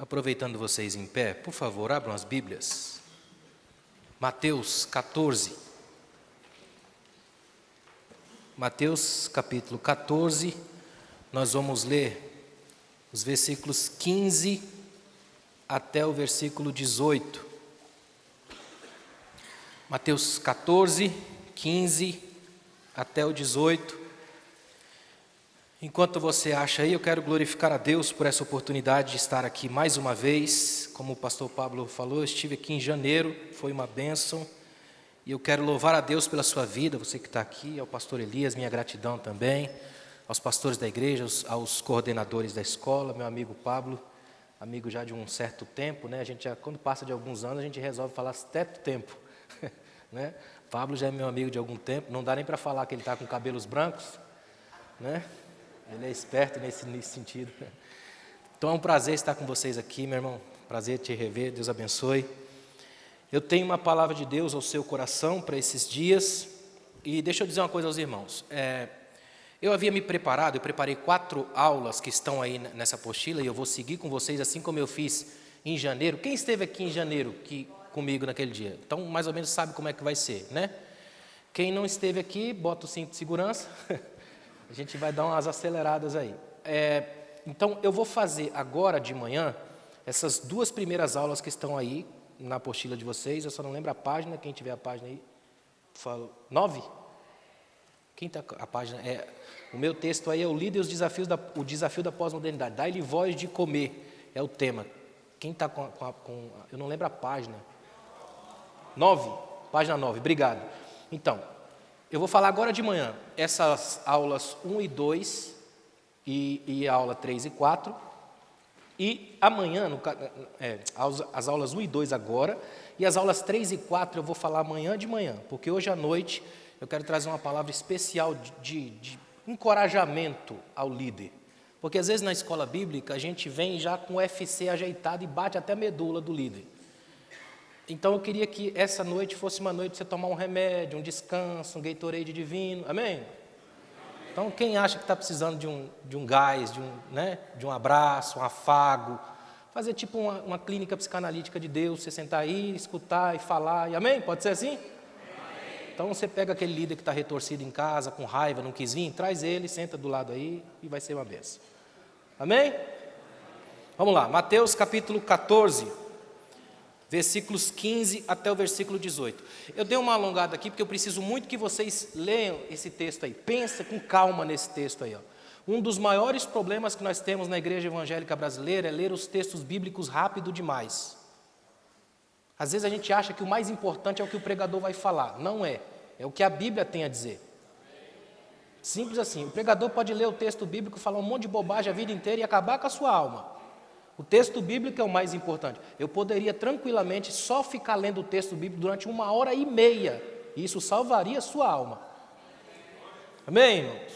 Aproveitando vocês em pé, por favor, abram as Bíblias. Mateus 14. Mateus capítulo 14, nós vamos ler os versículos 15 até o versículo 18. Mateus 14, 15 até o 18. Enquanto você acha aí, eu quero glorificar a Deus por essa oportunidade de estar aqui mais uma vez. Como o pastor Pablo falou, eu estive aqui em janeiro, foi uma bênção. E eu quero louvar a Deus pela sua vida, você que está aqui, ao pastor Elias, minha gratidão também, aos pastores da igreja, aos coordenadores da escola, meu amigo Pablo, amigo já de um certo tempo, né? A gente já, quando passa de alguns anos, a gente resolve falar certo tempo, né? Pablo já é meu amigo de algum tempo, não dá nem para falar que ele está com cabelos brancos, né? Ele é esperto nesse sentido. Então é um prazer estar com vocês aqui, meu irmão, prazer te rever, Deus abençoe. Eu tenho uma palavra de Deus ao seu coração para esses dias, e deixa eu dizer uma coisa aos irmãos. Eu havia me preparado, eu preparei 4 aulas que estão aí nessa apostila, e eu vou seguir com vocês assim como eu fiz em janeiro. Quem esteve aqui em janeiro comigo naquele dia? Então, mais ou menos sabe como é que vai ser, né? Quem não esteve aqui, bota o cinto de segurança, a gente vai dar umas aceleradas aí. Então, eu vou fazer agora de manhã essas 2 primeiras aulas que estão aí, na apostila de vocês, eu só não lembro a página, quem tiver a página aí, fala, 9? Quem está a página? O meu texto aí é o líder e o desafio da pós-modernidade, dá-lhe voz de comer, é o tema. Quem está com, eu não lembro a página. 9, página 9, obrigado. Então, eu vou falar agora de manhã, essas aulas 1 e 2, e a aula 3 e 4, e amanhã, as aulas 1 e 2 agora, e as aulas 3 e 4 eu vou falar amanhã de manhã, porque hoje à noite eu quero trazer uma palavra especial de encorajamento ao líder. Porque às vezes na escola bíblica a gente vem já com o UFC ajeitado e bate até a medula do líder. Então eu queria que essa noite fosse uma noite de você tomar um remédio, um descanso, um Gatorade divino, amém? Então, quem acha que está precisando de um gás, de um abraço, um afago, fazer tipo uma clínica psicanalítica de Deus, você sentar aí, escutar e falar, e amém? Pode ser assim? Amém. Então, você pega aquele líder que está retorcido em casa, com raiva, não quis vir, traz ele, senta do lado aí e vai ser uma benção. Amém? Vamos lá, Mateus capítulo 14, versículos 15 até o versículo 18. Eu dei uma alongada aqui porque eu preciso muito que vocês leiam esse texto aí. Pensa com calma nesse texto aí. Um dos maiores problemas que nós temos na igreja evangélica brasileira é ler os textos bíblicos rápido demais. Às vezes a gente acha que o mais importante é o que o pregador vai falar. Não é. É o que a Bíblia tem a dizer. Simples assim. O pregador pode ler o texto bíblico, falar um monte de bobagem a vida inteira e acabar com a sua alma. O texto bíblico é o mais importante. Eu poderia tranquilamente só ficar lendo o texto bíblico durante 1h30, e isso salvaria a sua alma. Amém, irmãos?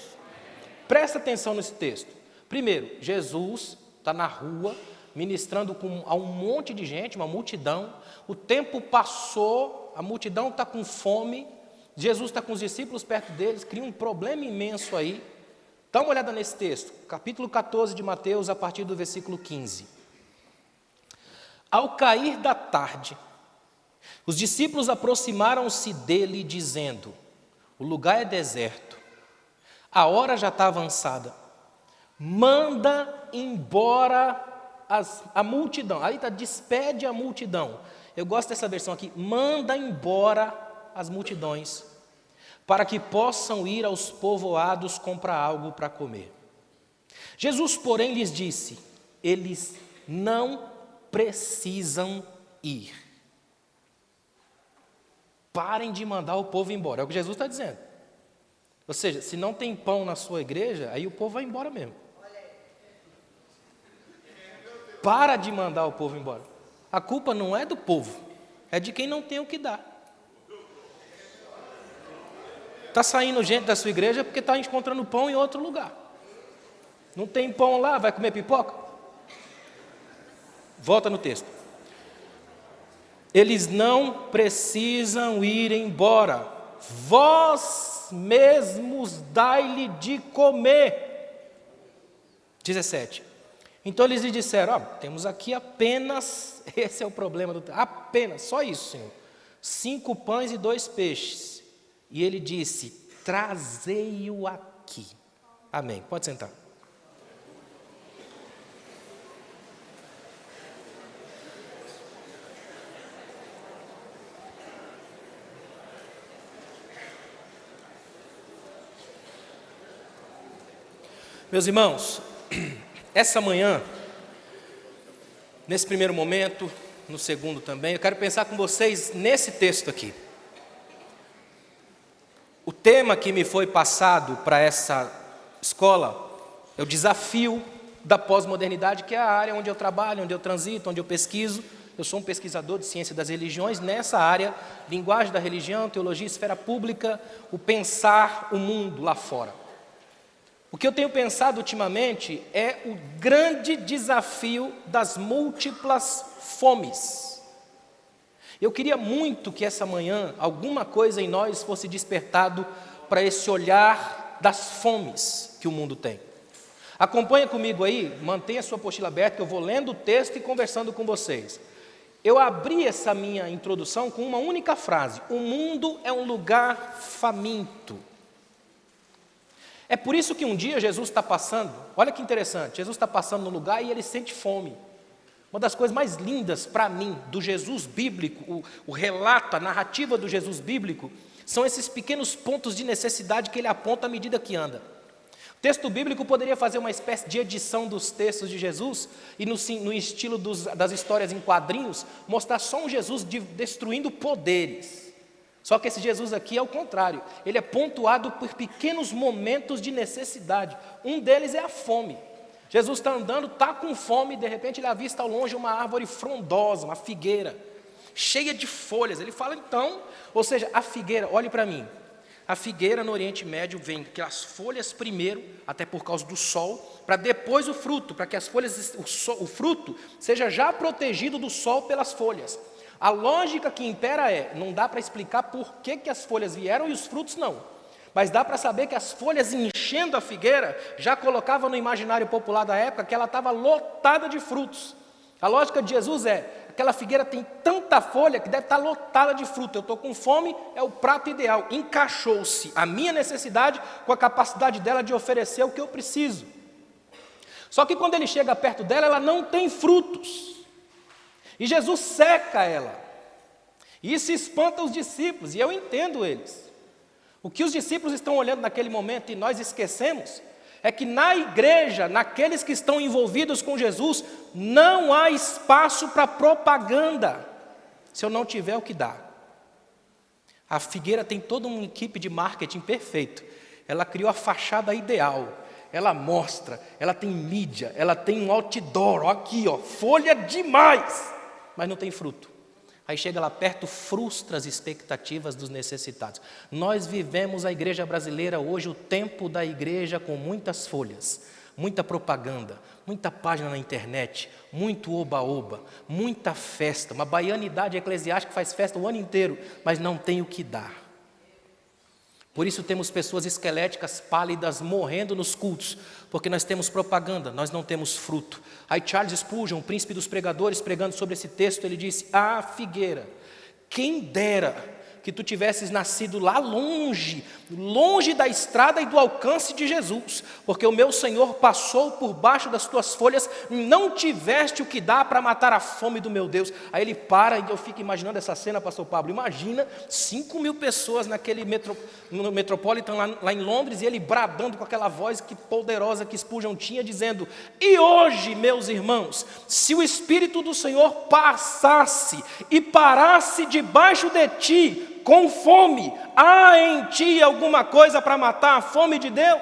Presta atenção nesse texto. Primeiro, Jesus está na rua, ministrando a um monte de gente, uma multidão. O tempo passou, a multidão está com fome, Jesus está com os discípulos perto deles, cria um problema imenso aí. Dá uma olhada nesse texto, capítulo 14 de Mateus, a partir do versículo 15. Ao cair da tarde, os discípulos aproximaram-se dele, dizendo: o lugar é deserto, a hora já está avançada, manda embora a multidão. Aí está, despede a multidão. Eu gosto dessa versão aqui, manda embora as multidões, para que possam ir aos povoados comprar algo para comer. Jesus, porém, lhes disse: eles não precisam ir. Parem de mandar o povo embora. É o que Jesus está dizendo. Ou seja, se não tem pão na sua igreja, aí o povo vai embora mesmo. Para de mandar o povo embora. A culpa não é do povo, é de quem não tem o que dar. Está saindo gente da sua igreja porque está encontrando pão em outro lugar. Não tem pão lá, vai comer pipoca? Volta no texto. Eles não precisam ir embora. Vós mesmos dai-lhe de comer. 17. Então eles lhe disseram, temos aqui apenas, esse é o problema, apenas, só isso, Senhor, 5 pães e 2 peixes. E ele disse, trazei-o aqui. Amém, pode sentar. Meus irmãos, essa manhã, nesse primeiro momento, no segundo também, eu quero pensar com vocês nesse texto aqui. O tema que me foi passado para essa escola é o desafio da pós-modernidade, que é a área onde eu trabalho, onde eu transito, onde eu pesquiso. Eu sou um pesquisador de ciência das religiões, nessa área, linguagem da religião, teologia, esfera pública, o pensar o mundo lá fora. O que eu tenho pensado ultimamente é o grande desafio das múltiplas fomes. Eu queria muito que essa manhã alguma coisa em nós fosse despertado para esse olhar das fomes que o mundo tem. Acompanha comigo aí, mantenha a sua apostila aberta, que eu vou lendo o texto e conversando com vocês. Eu abri essa minha introdução com uma única frase: o mundo é um lugar faminto. É por isso que um dia Jesus está passando, olha que interessante, Jesus está passando no lugar e ele sente fome. Uma das coisas mais lindas para mim do Jesus bíblico, o relato, a narrativa do Jesus bíblico, são esses pequenos pontos de necessidade que ele aponta à medida que anda. O texto bíblico poderia fazer uma espécie de edição dos textos de Jesus e no estilo das histórias em quadrinhos, mostrar só um Jesus destruindo poderes. Só que esse Jesus aqui é o contrário, ele é pontuado por pequenos momentos de necessidade. Um deles é a fome. Jesus está andando, está com fome, e de repente ele avista ao longe uma árvore frondosa, uma figueira, cheia de folhas. Ele fala então, ou seja, a figueira, olhe para mim, a figueira no Oriente Médio vem aquelas folhas primeiro, até por causa do sol, para depois o fruto, para que as folhas, o fruto seja já protegido do sol pelas folhas. A lógica que impera não dá para explicar por que as folhas vieram e os frutos não. Mas dá para saber que as folhas enchendo a figueira já colocava no imaginário popular da época que ela estava lotada de frutos. A lógica de Jesus aquela figueira tem tanta folha que deve estar lotada de fruto. Eu estou com fome, é o prato ideal. Encaixou-se a minha necessidade com a capacidade dela de oferecer o que eu preciso. Só que quando ele chega perto dela, ela não tem frutos. E Jesus seca ela. E isso espanta os discípulos, e eu entendo eles. O que os discípulos estão olhando naquele momento e nós esquecemos, é que na igreja, naqueles que estão envolvidos com Jesus, não há espaço para propaganda, se eu não tiver o que dar. A figueira tem toda uma equipe de marketing perfeito. Ela criou a fachada ideal. Ela mostra, ela tem mídia, ela tem um outdoor, aqui, folha demais, mas não tem fruto. Aí chega lá perto, frustra as expectativas dos necessitados. Nós vivemos a igreja brasileira hoje, o tempo da igreja com muitas folhas, muita propaganda, muita página na internet, muito oba-oba, muita festa, uma baianidade eclesiástica que faz festa o ano inteiro, mas não tem o que dar. Por isso temos pessoas esqueléticas, pálidas, morrendo nos cultos, porque nós temos propaganda, nós não temos fruto. Aí Charles Spurgeon, o príncipe dos pregadores, pregando sobre esse texto, ele disse: ah, figueira, quem dera que tu tivesses nascido lá longe, longe da estrada e do alcance de Jesus, porque o meu Senhor passou por baixo das tuas folhas, não tiveste o que dar para matar a fome do meu Deus. Aí ele para, e eu fico imaginando essa cena, pastor Pablo, imagina 5.000 pessoas naquele no Metropolitan lá em Londres, e ele bradando com aquela voz que poderosa que Spurgeon tinha, dizendo: e hoje, meus irmãos, se o Espírito do Senhor passasse e parasse debaixo de ti, com fome, há em ti alguma coisa para matar a fome de Deus?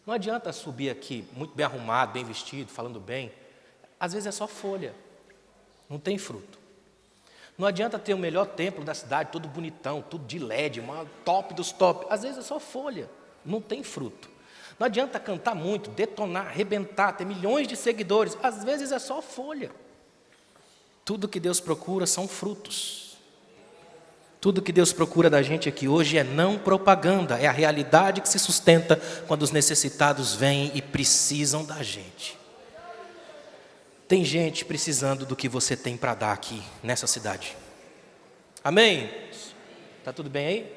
Não adianta subir aqui muito bem arrumado, bem vestido, falando bem. Às vezes é só folha, não tem fruto. Não adianta ter o melhor templo da cidade, todo bonitão, tudo de LED, uma top dos top. Às vezes é só folha, não tem fruto. Não adianta cantar muito, detonar, arrebentar, ter milhões de seguidores. Às vezes é só folha. Tudo que Deus procura são frutos. Tudo que Deus procura da gente aqui hoje é não propaganda, é a realidade que se sustenta quando os necessitados vêm e precisam da gente. Tem gente precisando do que você tem para dar aqui nessa cidade. Amém? Tá tudo bem aí?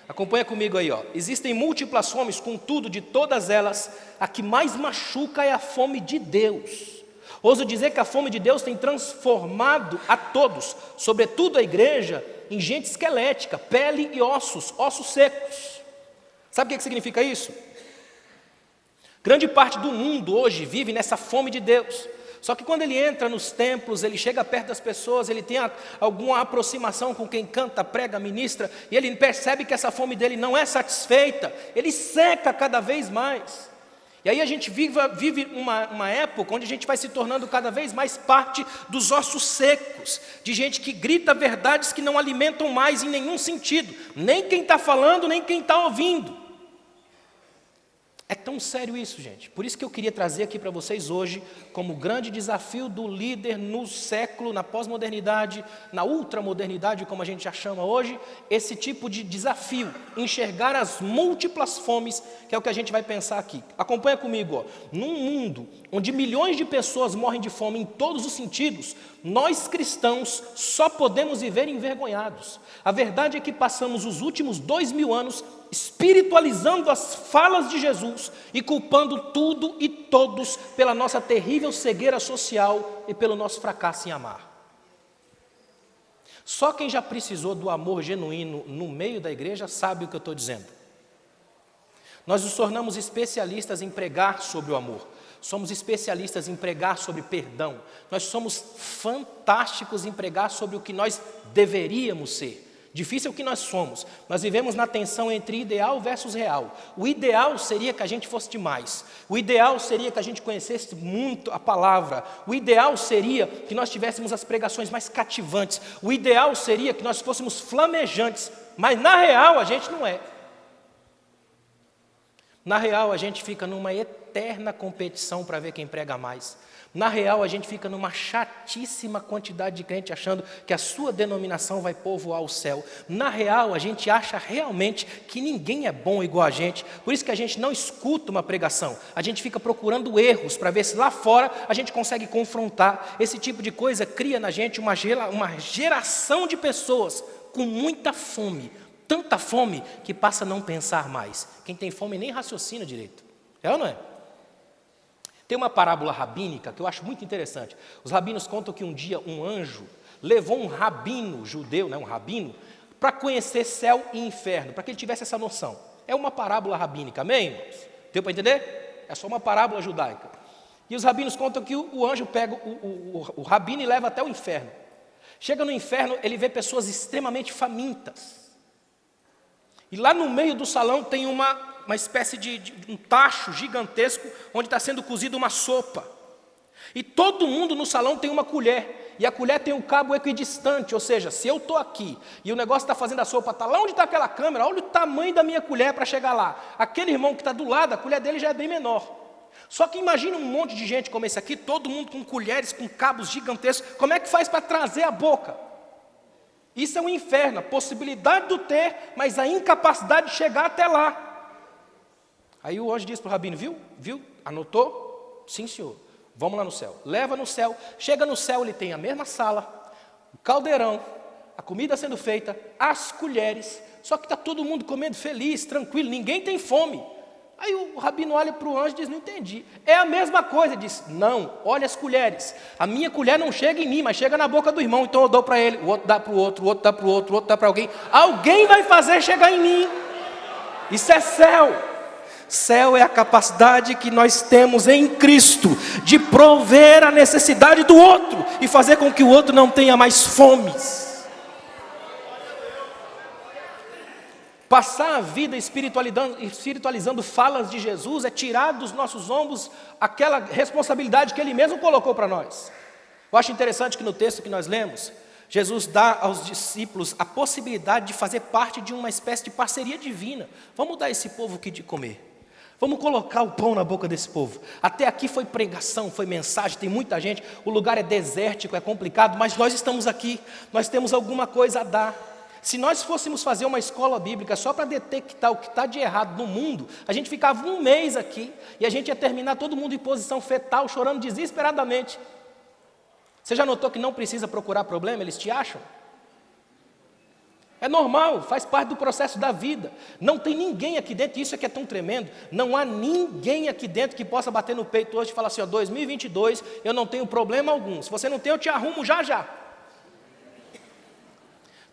Acompanha comigo aí, ó. Existem múltiplas fomes, contudo, de todas elas, a que mais machuca é a fome de Deus. Ouso dizer que a fome de Deus tem transformado a todos, sobretudo a igreja, em gente esquelética, pele e ossos secos. Sabe o que significa isso? Grande parte do mundo hoje vive nessa fome de Deus. Só que quando ele entra nos templos, ele chega perto das pessoas, ele tem alguma aproximação com quem canta, prega, ministra, e ele percebe que essa fome dele não é satisfeita, ele seca cada vez mais. E aí a gente vive uma época onde a gente vai se tornando cada vez mais parte dos ossos secos, de gente que grita verdades que não alimentam mais em nenhum sentido, nem quem está falando, nem quem está ouvindo. É tão sério isso, gente. Por isso que eu queria trazer aqui para vocês hoje, como grande desafio do líder no século, na pós-modernidade, na ultramodernidade, como a gente já chama hoje, esse tipo de desafio, enxergar as múltiplas fomes, que é o que a gente vai pensar aqui. Acompanha comigo, ó. Num mundo onde milhões de pessoas morrem de fome em todos os sentidos, nós cristãos só podemos viver envergonhados. A verdade é que passamos os últimos 2000 anos espiritualizando as falas de Jesus e culpando tudo e todos pela nossa terrível cegueira social e pelo nosso fracasso em amar. Só quem já precisou do amor genuíno no meio da igreja sabe o que eu estou dizendo. Nós nos tornamos especialistas em pregar sobre o amor. Somos especialistas em pregar sobre perdão. Nós somos fantásticos em pregar sobre o que nós deveríamos ser. Difícil é o que nós somos. Nós vivemos na tensão entre ideal versus real. O ideal seria que a gente fosse demais. O ideal seria que a gente conhecesse muito a palavra. O ideal seria que nós tivéssemos as pregações mais cativantes. O ideal seria que nós fôssemos flamejantes. Mas na real a gente não é. Na real a gente fica numa eterna competição para ver quem prega mais. Na real, a gente fica numa chatíssima quantidade de crente achando que a sua denominação vai povoar o céu. Na real, a gente acha realmente que ninguém é bom igual a gente. Por isso que a gente não escuta uma pregação. A gente fica procurando erros para ver se lá fora a gente consegue confrontar. Esse tipo de coisa cria na gente uma geração de pessoas com muita fome. Tanta fome que passa a não pensar mais. Quem tem fome nem raciocina direito. É ou não é? Tem uma parábola rabínica que eu acho muito interessante. Os rabinos contam que um dia um anjo levou um rabino judeu, um rabino, para conhecer céu e inferno, para que ele tivesse essa noção. É uma parábola rabínica, amém, irmãos? Deu para entender? É só uma parábola judaica. E os rabinos contam que o anjo pega o rabino e leva até o inferno. Chega no inferno, ele vê pessoas extremamente famintas. E lá no meio do salão tem uma espécie de um tacho gigantesco onde está sendo cozida uma sopa. E todo mundo no salão tem uma colher. E a colher tem um cabo equidistante, ou seja, se eu estou aqui e o negócio está fazendo a sopa, está lá onde está aquela câmera, olha o tamanho da minha colher para chegar lá. Aquele irmão que está do lado, a colher dele já é bem menor. Só que imagina um monte de gente como esse aqui, todo mundo com colheres, com cabos gigantescos. Como é que faz para trazer a boca? Isso é um inferno, a possibilidade de ter, mas a incapacidade de chegar até lá. Aí o anjo diz para o rabino, viu? Anotou? Sim, senhor. Vamos lá no céu. Leva no céu. Chega no céu, ele tem a mesma sala, o caldeirão, a comida sendo feita, as colheres. Só que está todo mundo comendo feliz, tranquilo, ninguém tem fome. Aí o rabino olha para o anjo e diz, não entendi. É a mesma coisa. Ele diz, não, olha as colheres. A minha colher não chega em mim, mas chega na boca do irmão. Então eu dou para ele, o outro dá para o outro, o outro dá para o outro, o outro dá para alguém. Alguém vai fazer chegar em mim. Isso é céu. Céu é a capacidade que nós temos em Cristo de prover a necessidade do outro e fazer com que o outro não tenha mais fomes. Passar a vida espiritualizando falas de Jesus é tirar dos nossos ombros aquela responsabilidade que Ele mesmo colocou para nós. Eu acho interessante que no texto que nós lemos, Jesus dá aos discípulos a possibilidade de fazer parte de uma espécie de parceria divina. Vamos dar a esse povo o que de comer. Vamos colocar o pão na boca desse povo. Até aqui foi pregação, foi mensagem, tem muita gente. O lugar é desértico, é complicado, mas nós estamos aqui. Nós temos alguma coisa a dar. Se nós fôssemos fazer uma escola bíblica só para detectar o que está de errado no mundo, a gente ficava um mês aqui e a gente ia terminar todo mundo em posição fetal, chorando desesperadamente. Você já notou que não precisa procurar problema, eles te acham? É normal, faz parte do processo da vida. Não tem ninguém aqui dentro, isso é que é tão tremendo, não há ninguém aqui dentro que possa bater no peito hoje e falar assim, ó, 2022, eu não tenho problema algum. Se você não tem, eu te arrumo já já.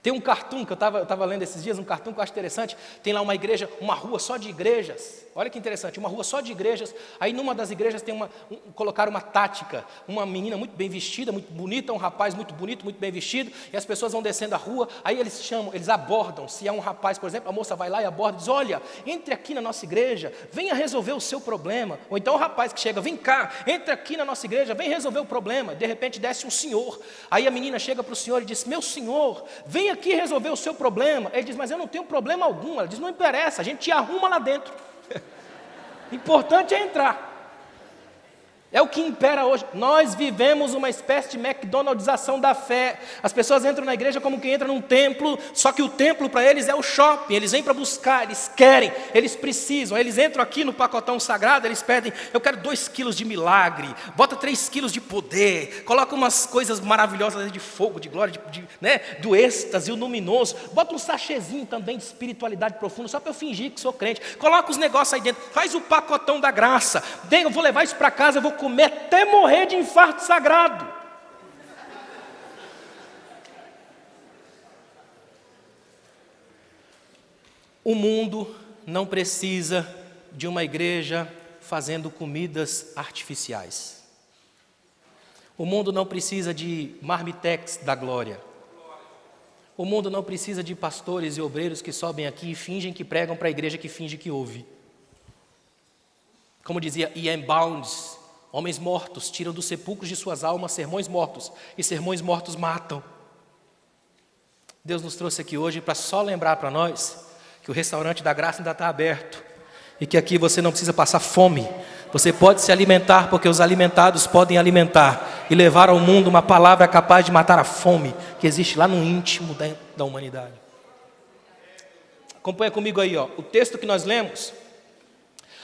Tem um cartoon que eu estava lendo esses dias, um cartoon que eu acho interessante. Tem lá uma igreja, uma rua só de igrejas. Olha que interessante, uma rua só de igrejas. Aí numa das igrejas tem colocaram uma tática. Uma menina muito bem vestida, muito bonita, um rapaz muito bonito, muito bem vestido. E as pessoas vão descendo a rua. Aí eles abordam. Se é um rapaz, por exemplo, a moça vai lá e aborda e diz, olha, entre aqui na nossa igreja, venha resolver o seu problema. Ou então o rapaz que chega, vem cá, entre aqui na nossa igreja, vem resolver o problema. De repente desce um senhor. Aí a menina chega para o senhor e diz, meu senhor, vem aqui resolver o seu problema. Ele diz, mas eu não tenho problema algum. Ela diz, não interessa, a gente te arruma lá dentro. Importante é entrar. É o que impera hoje. Nós vivemos uma espécie de McDonaldização da fé. As pessoas entram na igreja como quem entra num templo, só que o templo para eles é o shopping. Eles vêm para buscar, eles querem, eles precisam. Eles entram aqui no pacotão sagrado, eles pedem, eu quero 2 quilos de milagre, bota 3 quilos de poder, coloca umas coisas maravilhosas de fogo, de glória, do êxtase, o luminoso, bota um sachêzinho também de espiritualidade profunda, só para eu fingir que sou crente. Coloca os negócios aí dentro, faz o pacotão da graça. Eu vou levar isso para casa, eu vou comer até morrer de infarto sagrado. O mundo não precisa de uma igreja fazendo comidas artificiais. O mundo não precisa de marmitex da glória. O mundo não precisa de pastores e obreiros que sobem aqui e fingem que pregam para a igreja que finge que ouve. Como dizia Ian Bounds, homens mortos tiram dos sepulcros de suas almas sermões mortos, e sermões mortos matam. Deus nos trouxe aqui hoje para só lembrar para nós que o restaurante da graça ainda está aberto, e que aqui você não precisa passar fome, você pode se alimentar, porque os alimentados podem alimentar, e levar ao mundo uma palavra capaz de matar a fome, que existe lá no íntimo da humanidade. Acompanha comigo aí, ó. O texto que nós lemos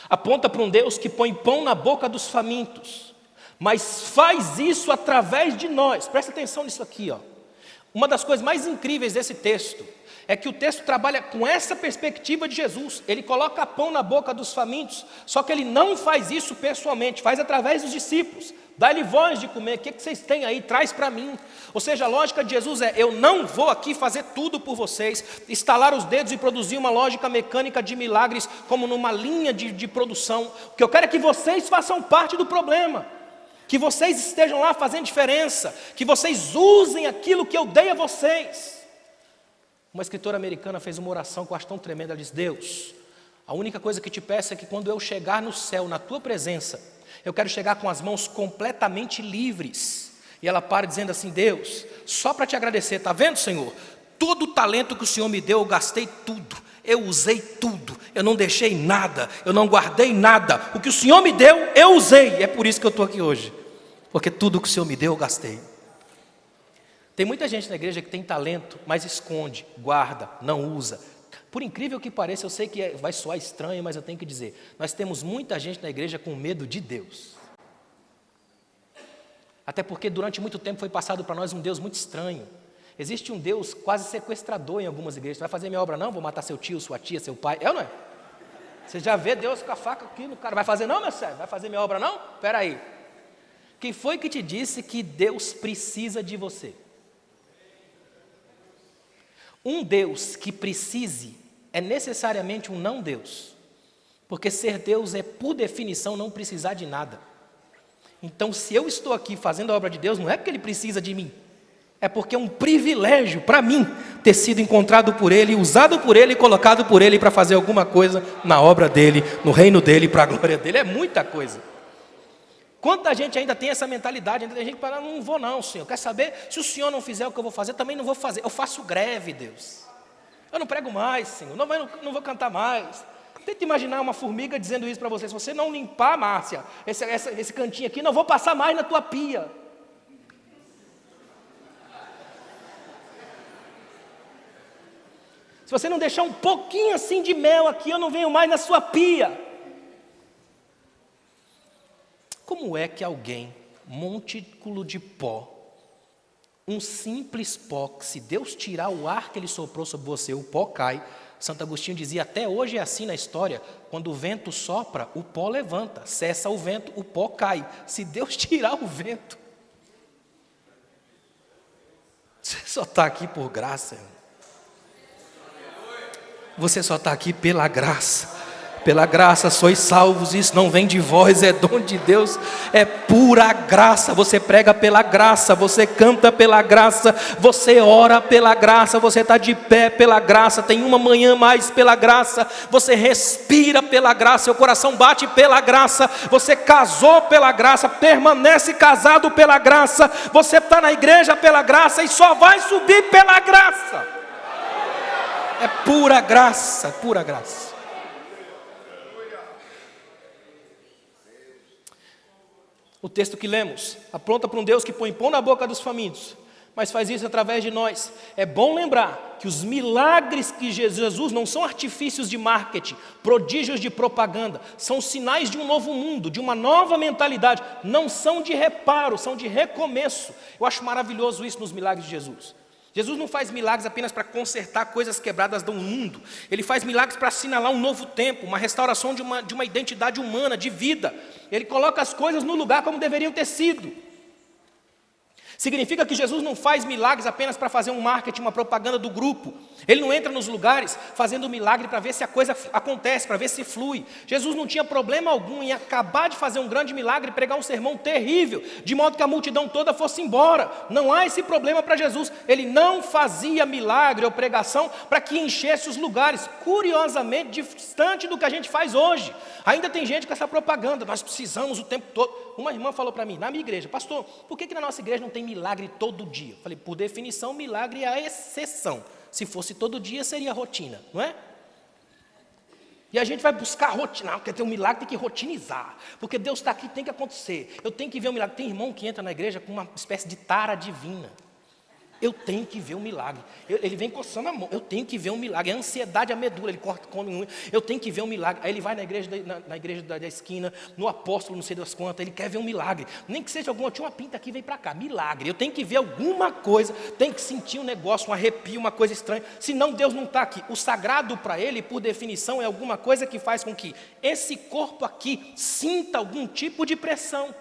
aponta para um Deus que põe pão na boca dos famintos, mas faz isso através de nós. Presta atenção nisso aqui, ó. Uma das coisas mais incríveis desse texto é que o texto trabalha com essa perspectiva de Jesus. Ele coloca pão na boca dos famintos, só que ele não faz isso pessoalmente, faz através dos discípulos. Dá-lhe voz de comer, o que vocês têm aí? Traz para mim. Ou seja, a lógica de Jesus é, eu não vou aqui fazer tudo por vocês, estalar os dedos e produzir uma lógica mecânica de milagres, como numa linha de produção. O que eu quero é que vocês façam parte do problema, que vocês estejam lá fazendo diferença, que vocês usem aquilo que eu dei a vocês. Uma escritora americana fez uma oração que eu acho tão tremenda. Ela diz, Deus, a única coisa que te peço é que quando eu chegar no céu, na tua presença, eu quero chegar com as mãos completamente livres. E ela para dizendo assim, Deus, só para te agradecer, está vendo, Senhor? Todo o talento que o Senhor me deu, eu gastei tudo, eu usei tudo, eu não deixei nada, eu não guardei nada. O que o Senhor me deu, eu usei. E é por isso que eu estou aqui hoje, porque tudo que o Senhor me deu, eu gastei. Tem muita gente na igreja que tem talento, mas esconde, guarda, não usa. Por incrível que pareça, eu sei que vai soar estranho, mas eu tenho que dizer, nós temos muita gente na igreja com medo de Deus. Até porque durante muito tempo foi passado para nós um Deus muito estranho. Existe um Deus quase sequestrador em algumas igrejas. Vai fazer minha obra não? Vou matar seu tio, sua tia, seu pai. É ou não é? Você já vê Deus com a faca aqui no cara. Vai fazer não, meu servo? Vai fazer minha obra não? Espera aí. Quem foi que te disse que Deus precisa de você? Um Deus que precise é necessariamente um não Deus, porque ser Deus é, por definição, não precisar de nada. Então, se eu estou aqui fazendo a obra de Deus, não é porque Ele precisa de mim, é porque é um privilégio para mim ter sido encontrado por Ele, usado por Ele e colocado por Ele para fazer alguma coisa na obra dEle, no reino dEle, para a glória dEle. É muita coisa. Quanta gente ainda tem essa mentalidade, ainda tem gente que fala, não vou não, Senhor. Quer saber? Se o Senhor não fizer o que eu vou fazer, também não vou fazer. Eu faço greve, Deus. Eu não prego mais, Senhor. Não vou cantar mais. Tenta imaginar uma formiga dizendo isso para você. Se você não limpar, Márcia, esse cantinho aqui, não vou passar mais na tua pia. Se você não deixar um pouquinho assim de mel aqui, eu não venho mais na sua pia. Como é que alguém, montículo de pó, um simples pó, que se Deus tirar o ar que Ele soprou sobre você, o pó cai. Santo Agostinho dizia, até hoje é assim na história, quando o vento sopra, o pó levanta, cessa o vento, o pó cai. Se Deus tirar o vento, você só está aqui por graça, irmão. Você só está aqui pela graça. Pela graça sois salvos, isso não vem de vós, é dom de Deus, é pura graça. Você prega pela graça, você canta pela graça, você ora pela graça, você está de pé pela graça, tem uma manhã mais pela graça, você respira pela graça, seu coração bate pela graça, você casou pela graça, permanece casado pela graça, você está na igreja pela graça e só vai subir pela graça. É pura graça, pura graça. O texto que lemos aponta para um Deus que põe pão na boca dos famintos, mas faz isso através de nós. É bom lembrar que os milagres que Jesus não são artifícios de marketing, prodígios de propaganda, são sinais de um novo mundo, de uma nova mentalidade, não são de reparo, são de recomeço. Eu acho maravilhoso isso nos milagres de Jesus. Jesus não faz milagres apenas para consertar coisas quebradas do mundo. Ele faz milagres para assinalar um novo tempo, uma restauração de uma identidade humana, de vida. Ele coloca as coisas no lugar como deveriam ter sido. Significa que Jesus não faz milagres apenas para fazer um marketing, uma propaganda do grupo. Ele não entra nos lugares fazendo milagre para ver se a coisa acontece, para ver se flui. Jesus não tinha problema algum em acabar de fazer um grande milagre e pregar um sermão terrível, de modo que a multidão toda fosse embora. Não há esse problema para Jesus. Ele não fazia milagre ou pregação para que enchesse os lugares, curiosamente distante do que a gente faz hoje. Ainda tem gente com essa propaganda, nós precisamos o tempo todo. Uma irmã falou para mim, na minha igreja, pastor, por que na nossa igreja não tem milagre todo dia? Eu falei, por definição, milagre é a exceção. Se fosse todo dia, seria rotina, não é? E a gente vai buscar rotina, porque tem um milagre, tem que rotinizar. Porque Deus está aqui, tem que acontecer. Eu tenho que ver um milagre. Tem irmão que entra na igreja com uma espécie de tara divina. Eu tenho que ver um milagre. Ele vem coçando a mão. Eu tenho que ver um milagre. É ansiedade, a medula. Ele corta, come unha. Eu tenho que ver um milagre. Aí ele vai na igreja da esquina, no apóstolo, não sei das quantas. Ele quer ver um milagre. Nem que seja alguma. Tinha uma pinta aqui, vem para cá. Milagre. Eu tenho que ver alguma coisa. Tem que sentir um negócio, um arrepio, uma coisa estranha. Senão Deus não está aqui. O sagrado para ele, por definição, é alguma coisa que faz com que esse corpo aqui sinta algum tipo de pressão.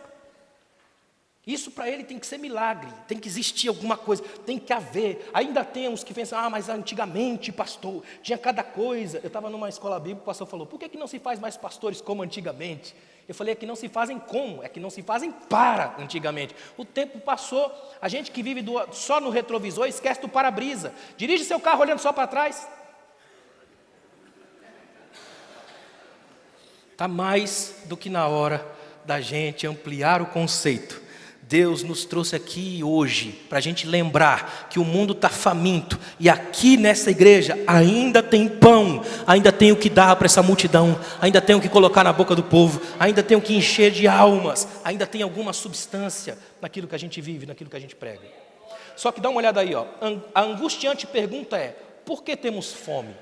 Isso para ele tem que ser milagre, tem que existir alguma coisa, tem que haver. Ainda tem uns que pensam, mas antigamente, pastor, tinha cada coisa. Eu estava numa escola bíblica, o pastor falou, por que não se faz mais pastores como antigamente? Eu falei, é que não se fazem como, é que não se fazem para antigamente. O tempo passou, a gente que vive só no retrovisor esquece do para-brisa. Dirige seu carro olhando só para trás. Está mais do que na hora da gente ampliar o conceito. Deus nos trouxe aqui hoje para a gente lembrar que o mundo está faminto e aqui nessa igreja ainda tem pão, ainda tem o que dar para essa multidão, ainda tem o que colocar na boca do povo, ainda tem o que encher de almas, ainda tem alguma substância naquilo que a gente vive, naquilo que a gente prega. Só que dá uma olhada aí, ó. A angustiante pergunta é, por que temos fome?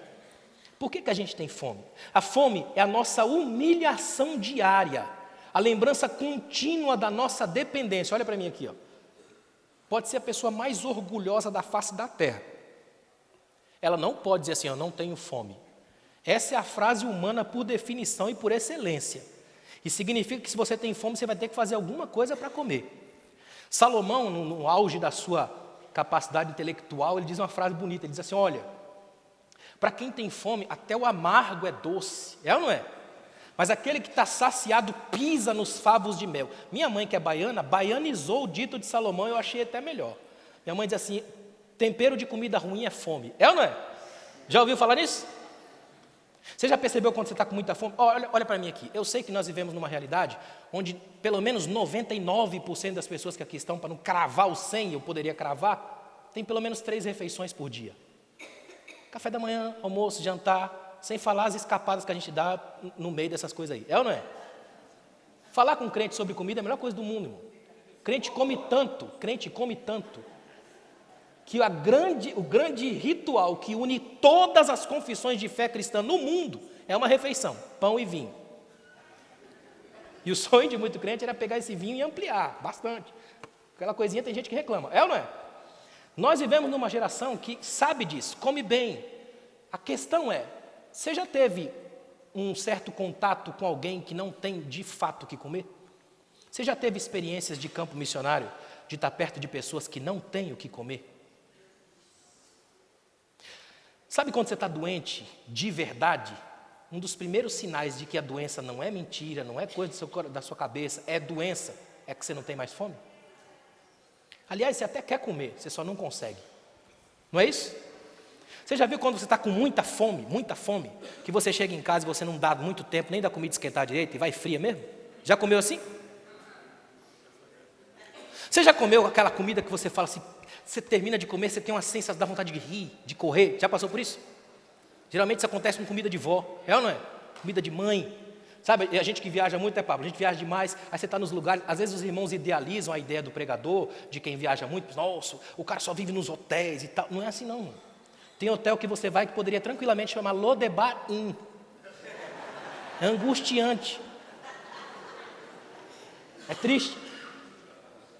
Por que a gente tem fome? A fome é a nossa humilhação diária, a lembrança contínua da nossa dependência. Olha para mim aqui, ó. Pode ser a pessoa mais orgulhosa da face da terra. Ela não pode dizer assim, eu não tenho fome. Essa é a frase humana por definição e por excelência. E significa que se você tem fome, você vai ter que fazer alguma coisa para comer. Salomão, no auge da sua capacidade intelectual, ele diz uma frase bonita. Ele diz assim, olha, para quem tem fome, até o amargo é doce. É ou não é? Mas aquele que está saciado pisa nos favos de mel. Minha mãe, que é baiana, baianizou o dito de Salomão, eu achei até melhor. Minha mãe diz assim, tempero de comida ruim é fome. É ou não é? Já ouviu falar nisso? Você já percebeu quando você está com muita fome? Olha para mim aqui. Eu sei que nós vivemos numa realidade onde pelo menos 99% das pessoas que aqui estão, para não cravar o 100, eu poderia cravar, tem pelo menos 3 refeições por dia. Café da manhã, almoço, jantar, sem falar as escapadas que a gente dá no meio dessas coisas aí. É ou não é? Falar com crente sobre comida é a melhor coisa do mundo, irmão. Crente come tanto, que o grande ritual que une todas as confissões de fé cristã no mundo é uma refeição, pão e vinho. E o sonho de muito crente era pegar esse vinho e ampliar bastante. Aquela coisinha tem gente que reclama, é ou não é? Nós vivemos numa geração que sabe disso, come bem. A questão é, você já teve um certo contato com alguém que não tem de fato o que comer? Você já teve experiências de campo missionário, de estar perto de pessoas que não têm o que comer? Sabe quando você está doente de verdade? Um dos primeiros sinais de que a doença não é mentira, não é coisa da sua cabeça, é doença, é que você não tem mais fome. Aliás, você até quer comer, você só não consegue. Não é isso? Você já viu quando você está com muita fome, que você chega em casa e você não dá muito tempo nem da comida esquentar direito e vai fria mesmo? Já comeu assim? Você já comeu aquela comida que você fala assim, você termina de comer, você tem uma sensação, dá vontade de rir, de correr? Já passou por isso? Geralmente isso acontece com comida de vó, é ou não é? Comida de mãe. Sabe, a gente que viaja muito, Pablo? A gente viaja demais, aí você está nos lugares, às vezes os irmãos idealizam a ideia do pregador, de quem viaja muito, nossa, o cara só vive nos hotéis e tal. Não é assim não. Tem hotel que você vai que poderia tranquilamente chamar Lodebar Inn. É angustiante. É triste.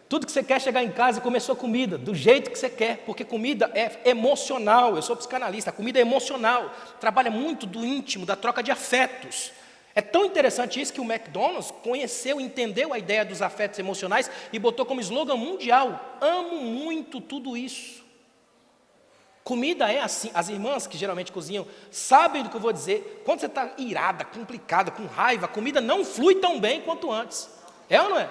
Tudo que você quer é chegar em casa e comer sua comida, do jeito que você quer, porque comida é emocional. Eu sou psicanalista, a comida é emocional, trabalha muito do íntimo, da troca de afetos. É tão interessante isso que o McDonald's conheceu, entendeu a ideia dos afetos emocionais e botou como slogan mundial: amo muito tudo isso. Comida é assim, as irmãs que geralmente cozinham sabem do que eu vou dizer. Quando você está irada, complicada, com raiva, a comida não flui tão bem quanto antes. É ou não é?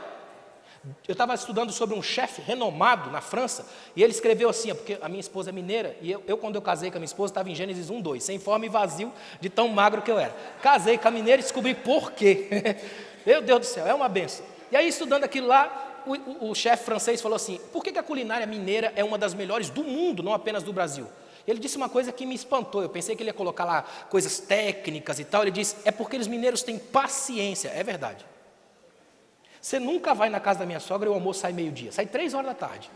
Eu estava estudando sobre um chefe renomado na França, e ele escreveu assim, porque a minha esposa é mineira, e eu quando eu casei com a minha esposa, estava em Gênesis 1:2, sem forma e vazio, de tão magro que eu era. Casei com a mineira e descobri por quê. Meu Deus do céu, é uma benção. E aí, estudando aquilo lá, o chefe francês falou assim, por que a culinária mineira é uma das melhores do mundo, não apenas do Brasil? Ele disse uma coisa que me espantou, eu pensei que ele ia colocar lá coisas técnicas e tal, ele disse, é porque os mineiros têm paciência, é verdade. Você nunca vai na casa da minha sogra e o almoço sai meio-dia, sai 3 horas da tarde.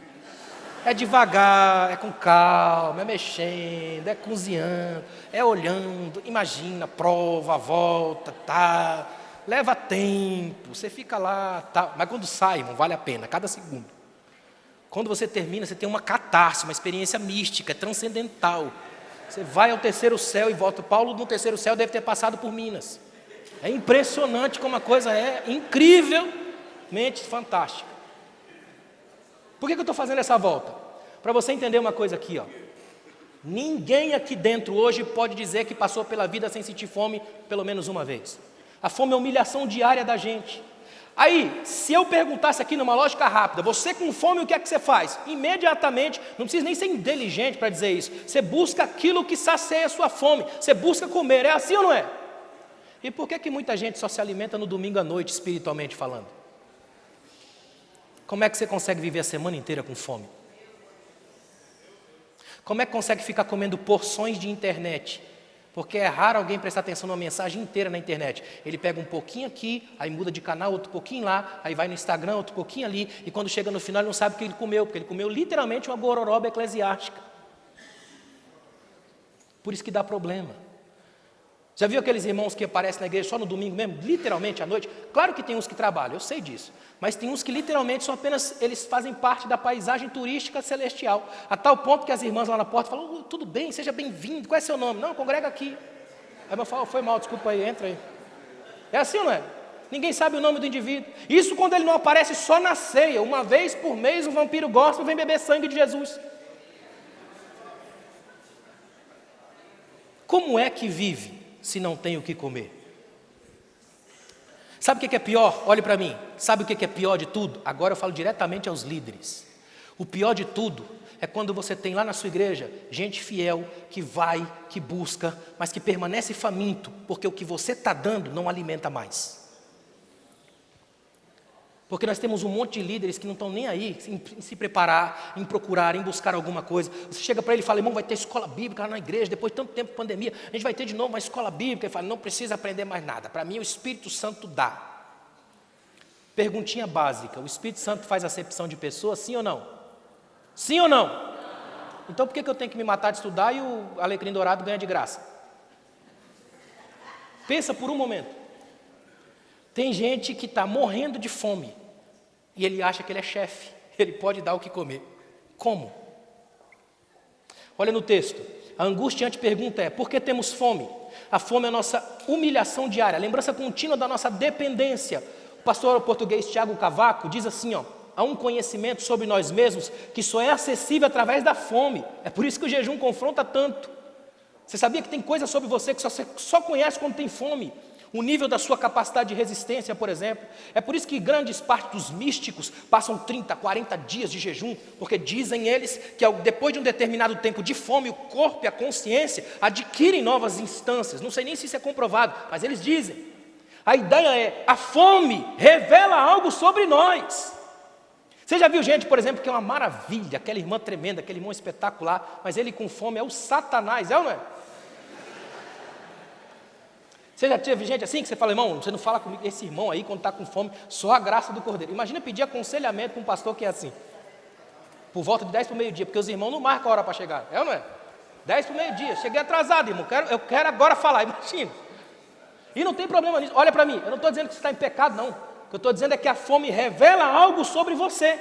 É devagar, é com calma, é mexendo, é cozinhando, é olhando, imagina, prova, volta, tá, leva tempo, você fica lá, tá, mas quando sai, irmão, vale a pena, cada segundo. Quando você termina, você tem uma catarse, uma experiência mística, é transcendental. Você vai ao terceiro céu e volta. Paulo no terceiro céu deve ter passado por Minas. É impressionante como a coisa é incrível. Mente fantástica. Por que eu estou fazendo essa volta? Para você entender uma coisa aqui, ó. Ninguém aqui dentro hoje pode dizer que passou pela vida sem sentir fome pelo menos uma vez. A fome é a humilhação diária da gente. Aí, se eu perguntasse aqui numa lógica rápida, você com fome, o que é que você faz? Imediatamente, não precisa nem ser inteligente para dizer isso, você busca aquilo que sacia a sua fome, você busca comer, é assim ou não é? E por que muita gente só se alimenta no domingo à noite, espiritualmente falando? Como é que você consegue viver a semana inteira com fome? Como é que consegue ficar comendo porções de internet? Porque é raro alguém prestar atenção numa mensagem inteira na internet. Ele pega um pouquinho aqui, aí muda de canal, outro pouquinho lá, aí vai no Instagram, outro pouquinho ali, e quando chega no final ele não sabe o que ele comeu, porque ele comeu literalmente uma gororoba eclesiástica. Por isso que dá problema. Já viu aqueles irmãos que aparecem na igreja só no domingo mesmo, literalmente à noite? Claro que tem uns que trabalham, eu sei disso. Mas tem uns que literalmente são apenas, eles fazem parte da paisagem turística celestial. A tal ponto que as irmãs lá na porta falam, tudo bem, seja bem-vindo, qual é seu nome? Não, congrega aqui. Aí eu falo, foi mal, desculpa aí, entra aí. É assim ou não é? Ninguém sabe o nome do indivíduo. Isso quando ele não aparece só na ceia. Uma vez por mês o vampiro gospel vem beber sangue de Jesus. Como é que vive se não tem o que comer? Sabe o que é pior? Olhe para mim. Sabe o que é pior de tudo? Agora eu falo diretamente aos líderes. O pior de tudo é quando você tem lá na sua igreja gente fiel que vai, que busca, mas que permanece faminto, porque o que você está dando não alimenta mais. Porque nós temos um monte de líderes que não estão nem aí em se preparar, em procurar, em buscar alguma coisa. Você chega para ele e fala, irmão, vai ter escola bíblica lá na igreja, depois de tanto tempo de pandemia, a gente vai ter de novo uma escola bíblica. Ele fala, não precisa aprender mais nada, para mim o Espírito Santo dá. Perguntinha básica, o Espírito Santo faz acepção de pessoas, sim ou não? Sim ou não? Então por que eu tenho que me matar de estudar e o alecrim dourado ganha de graça? Pensa por um momento. Tem gente que está morrendo de fome e ele acha que ele é chefe, ele pode dar o que comer. Como? Olha no texto, a angustiante pergunta é: por que temos fome? A fome é a nossa humilhação diária, a lembrança contínua da nossa dependência. O pastor português Tiago Cavaco diz assim, há um conhecimento sobre nós mesmos que só é acessível através da fome. É por isso que o jejum confronta tanto. Você sabia que tem coisa sobre você que você só conhece quando tem fome? O nível da sua capacidade de resistência, por exemplo. É por isso que grandes partes dos místicos passam 30, 40 dias de jejum, porque dizem eles que depois de um determinado tempo de fome, o corpo e a consciência adquirem novas instâncias. Não sei nem se isso é comprovado, mas eles dizem. A ideia é, a fome revela algo sobre nós. Você já viu gente, por exemplo, que é uma maravilha, aquela irmã tremenda, aquele irmão espetacular, mas ele com fome é o Satanás, é ou não é? Você já teve gente assim que você fala, irmão, você não fala comigo, esse irmão aí quando está com fome, só a graça do Cordeiro. Imagina pedir aconselhamento para um pastor que é assim, por volta de 10 para o meio-dia, porque os irmãos não marcam a hora para chegar, é ou não é? 10 para o meio-dia, cheguei atrasado, irmão, eu quero agora falar, imagina. E não tem problema nisso, olha para mim, eu não estou dizendo que você está em pecado não, o que eu estou dizendo é que a fome revela algo sobre você.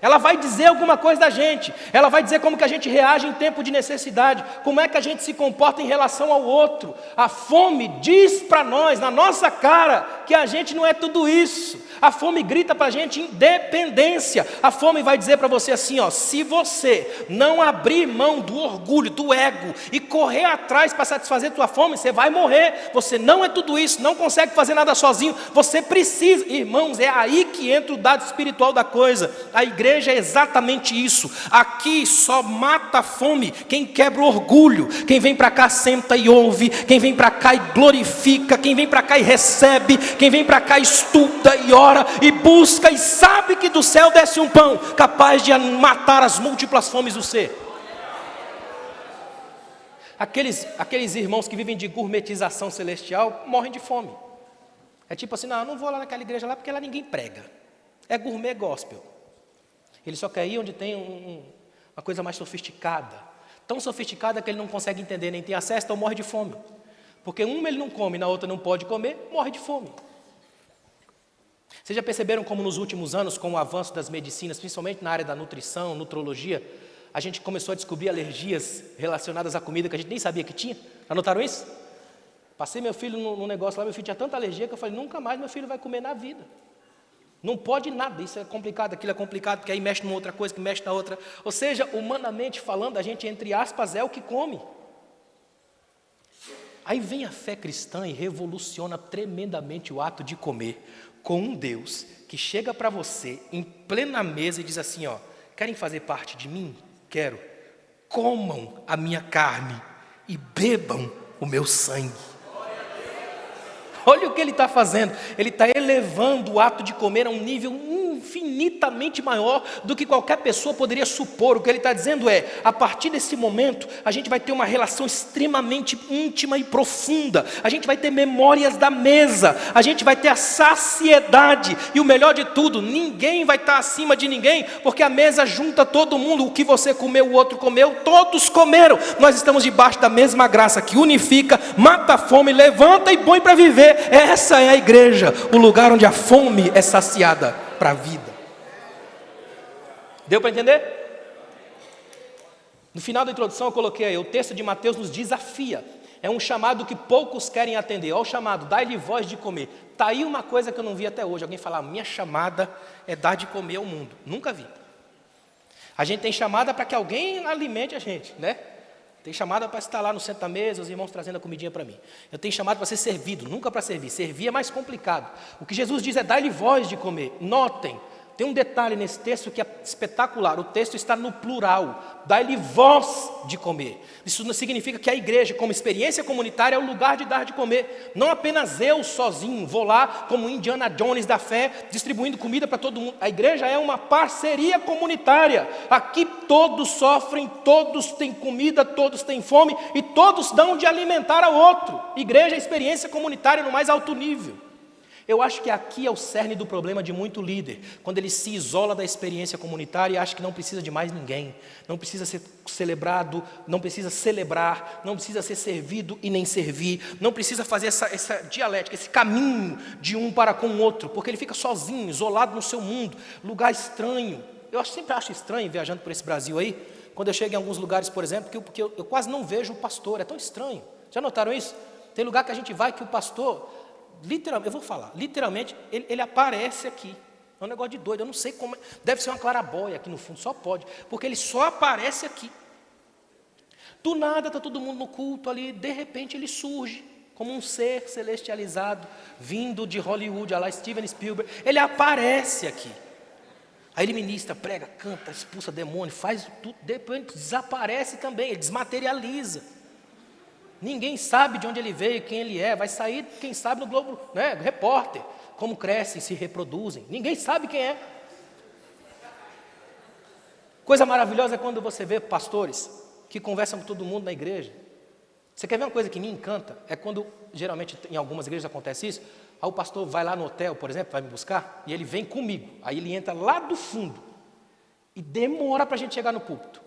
Ela vai dizer alguma coisa da gente, ela vai dizer como que a gente reage em tempo de necessidade, como é que a gente se comporta em relação ao outro. A fome diz para nós, na nossa cara, que a gente não é tudo isso. A fome grita para a gente independência. A fome vai dizer para você assim, se você não abrir mão do orgulho, do ego e correr atrás para satisfazer tua fome, você vai morrer. Você não é tudo isso, não consegue fazer nada sozinho, você precisa. Irmãos, é aí que entra o dado espiritual da coisa. A igreja é exatamente isso. Aqui só mata a fome quem quebra o orgulho. Quem vem para cá senta e ouve. Quem vem para cá e glorifica. Quem vem para cá e recebe. Quem vem para cá estuda e ora e busca e sabe que do céu desce um pão capaz de matar as múltiplas fomes do ser. Aqueles irmãos que vivem de gourmetização celestial morrem de fome. É tipo assim, não, eu não vou lá naquela igreja lá porque lá ninguém prega. É gourmet gospel. Ele só quer ir onde tem uma coisa mais sofisticada. Tão sofisticada que ele não consegue entender, nem tem acesso, então morre de fome. Porque uma ele não come, na outra não pode comer, morre de fome. Vocês já perceberam como nos últimos anos, com o avanço das medicinas, principalmente na área da nutrição, nutrologia, a gente começou a descobrir alergias relacionadas à comida que a gente nem sabia que tinha? Anotaram isso? Passei meu filho num negócio lá, meu filho tinha tanta alergia que eu falei, nunca mais meu filho vai comer na vida. Não pode nada, isso é complicado, aquilo é complicado, porque aí mexe numa outra coisa, que mexe na outra. Ou seja, humanamente falando, a gente, entre aspas, é o que come. Aí vem a fé cristã e revoluciona tremendamente o ato de comer com um Deus que chega para você em plena mesa e diz assim, querem fazer parte de mim? Quero. Comam a minha carne e bebam o meu sangue. Olha o que ele está fazendo, ele está elevando o ato de comer a um nível infinitamente maior do que qualquer pessoa poderia supor. O que ele está dizendo é, a partir desse momento, a gente vai ter uma relação extremamente íntima e profunda, a gente vai ter memórias da mesa, a gente vai ter a saciedade, e o melhor de tudo, ninguém vai estar acima de ninguém, porque a mesa junta todo mundo, o que você comeu, o outro comeu, todos comeram, nós estamos debaixo da mesma graça, que unifica, mata a fome, levanta e põe para viver. Essa é a igreja, o lugar onde a fome é saciada para a vida. Deu para entender? No final da introdução eu coloquei aí, o texto de Mateus nos desafia. É um chamado que poucos querem atender. Olha o chamado, dá-lhe voz de comer. Está aí uma coisa que eu não vi até hoje. Alguém falar, minha chamada é dar de comer ao mundo. Nunca vi. A gente tem chamada para que alguém alimente a gente, né? Tem chamada para estar lá no centro da mesa, os irmãos trazendo a comidinha para mim. Eu tenho chamado para ser servido, nunca para servir. Servir é mais complicado. O que Jesus diz é dar-lhe voz de comer. Notem, tem um detalhe nesse texto que é espetacular. O texto está no plural. Dá-lhe voz de comer. Isso não significa que a igreja, como experiência comunitária, é o lugar de dar de comer. Não apenas eu sozinho vou lá, como Indiana Jones da fé, distribuindo comida para todo mundo. A igreja é uma parceria comunitária. Aqui todos sofrem, todos têm comida, todos têm fome e todos dão de alimentar ao outro. Igreja é experiência comunitária no mais alto nível. Eu acho que aqui é o cerne do problema de muito líder, quando ele se isola da experiência comunitária e acha que não precisa de mais ninguém, não precisa ser celebrado, não precisa celebrar, não precisa ser servido e nem servir, não precisa fazer essa dialética, esse caminho de um para com o outro, porque ele fica sozinho, isolado no seu mundo, lugar estranho. Eu sempre acho estranho, viajando por esse Brasil aí, quando eu chego em alguns lugares, por exemplo, que eu quase não vejo o pastor, é tão estranho. Já notaram isso? Tem lugar que a gente vai que o pastor, literalmente, eu vou falar, literalmente, ele aparece aqui. É um negócio de doido, eu não sei como, deve ser uma clarabóia aqui no fundo, só pode, porque ele só aparece aqui. Do nada está todo mundo no culto ali, de repente ele surge, como um ser celestializado, vindo de Hollywood, a lá Steven Spielberg, ele aparece aqui. Aí ele ministra, prega, canta, expulsa demônio, faz tudo, depois ele desaparece também, ele desmaterializa. Ninguém sabe de onde ele veio, quem ele é, vai sair, quem sabe, no Globo, né, Repórter, como crescem, se reproduzem, ninguém sabe quem é. Coisa maravilhosa é quando você vê pastores que conversam com todo mundo na igreja. Você quer ver uma coisa que me encanta? É quando, geralmente em algumas igrejas acontece isso, aí o pastor vai lá no hotel, por exemplo, vai me buscar, e ele vem comigo, aí ele entra lá do fundo, e demora para a gente chegar no púlpito.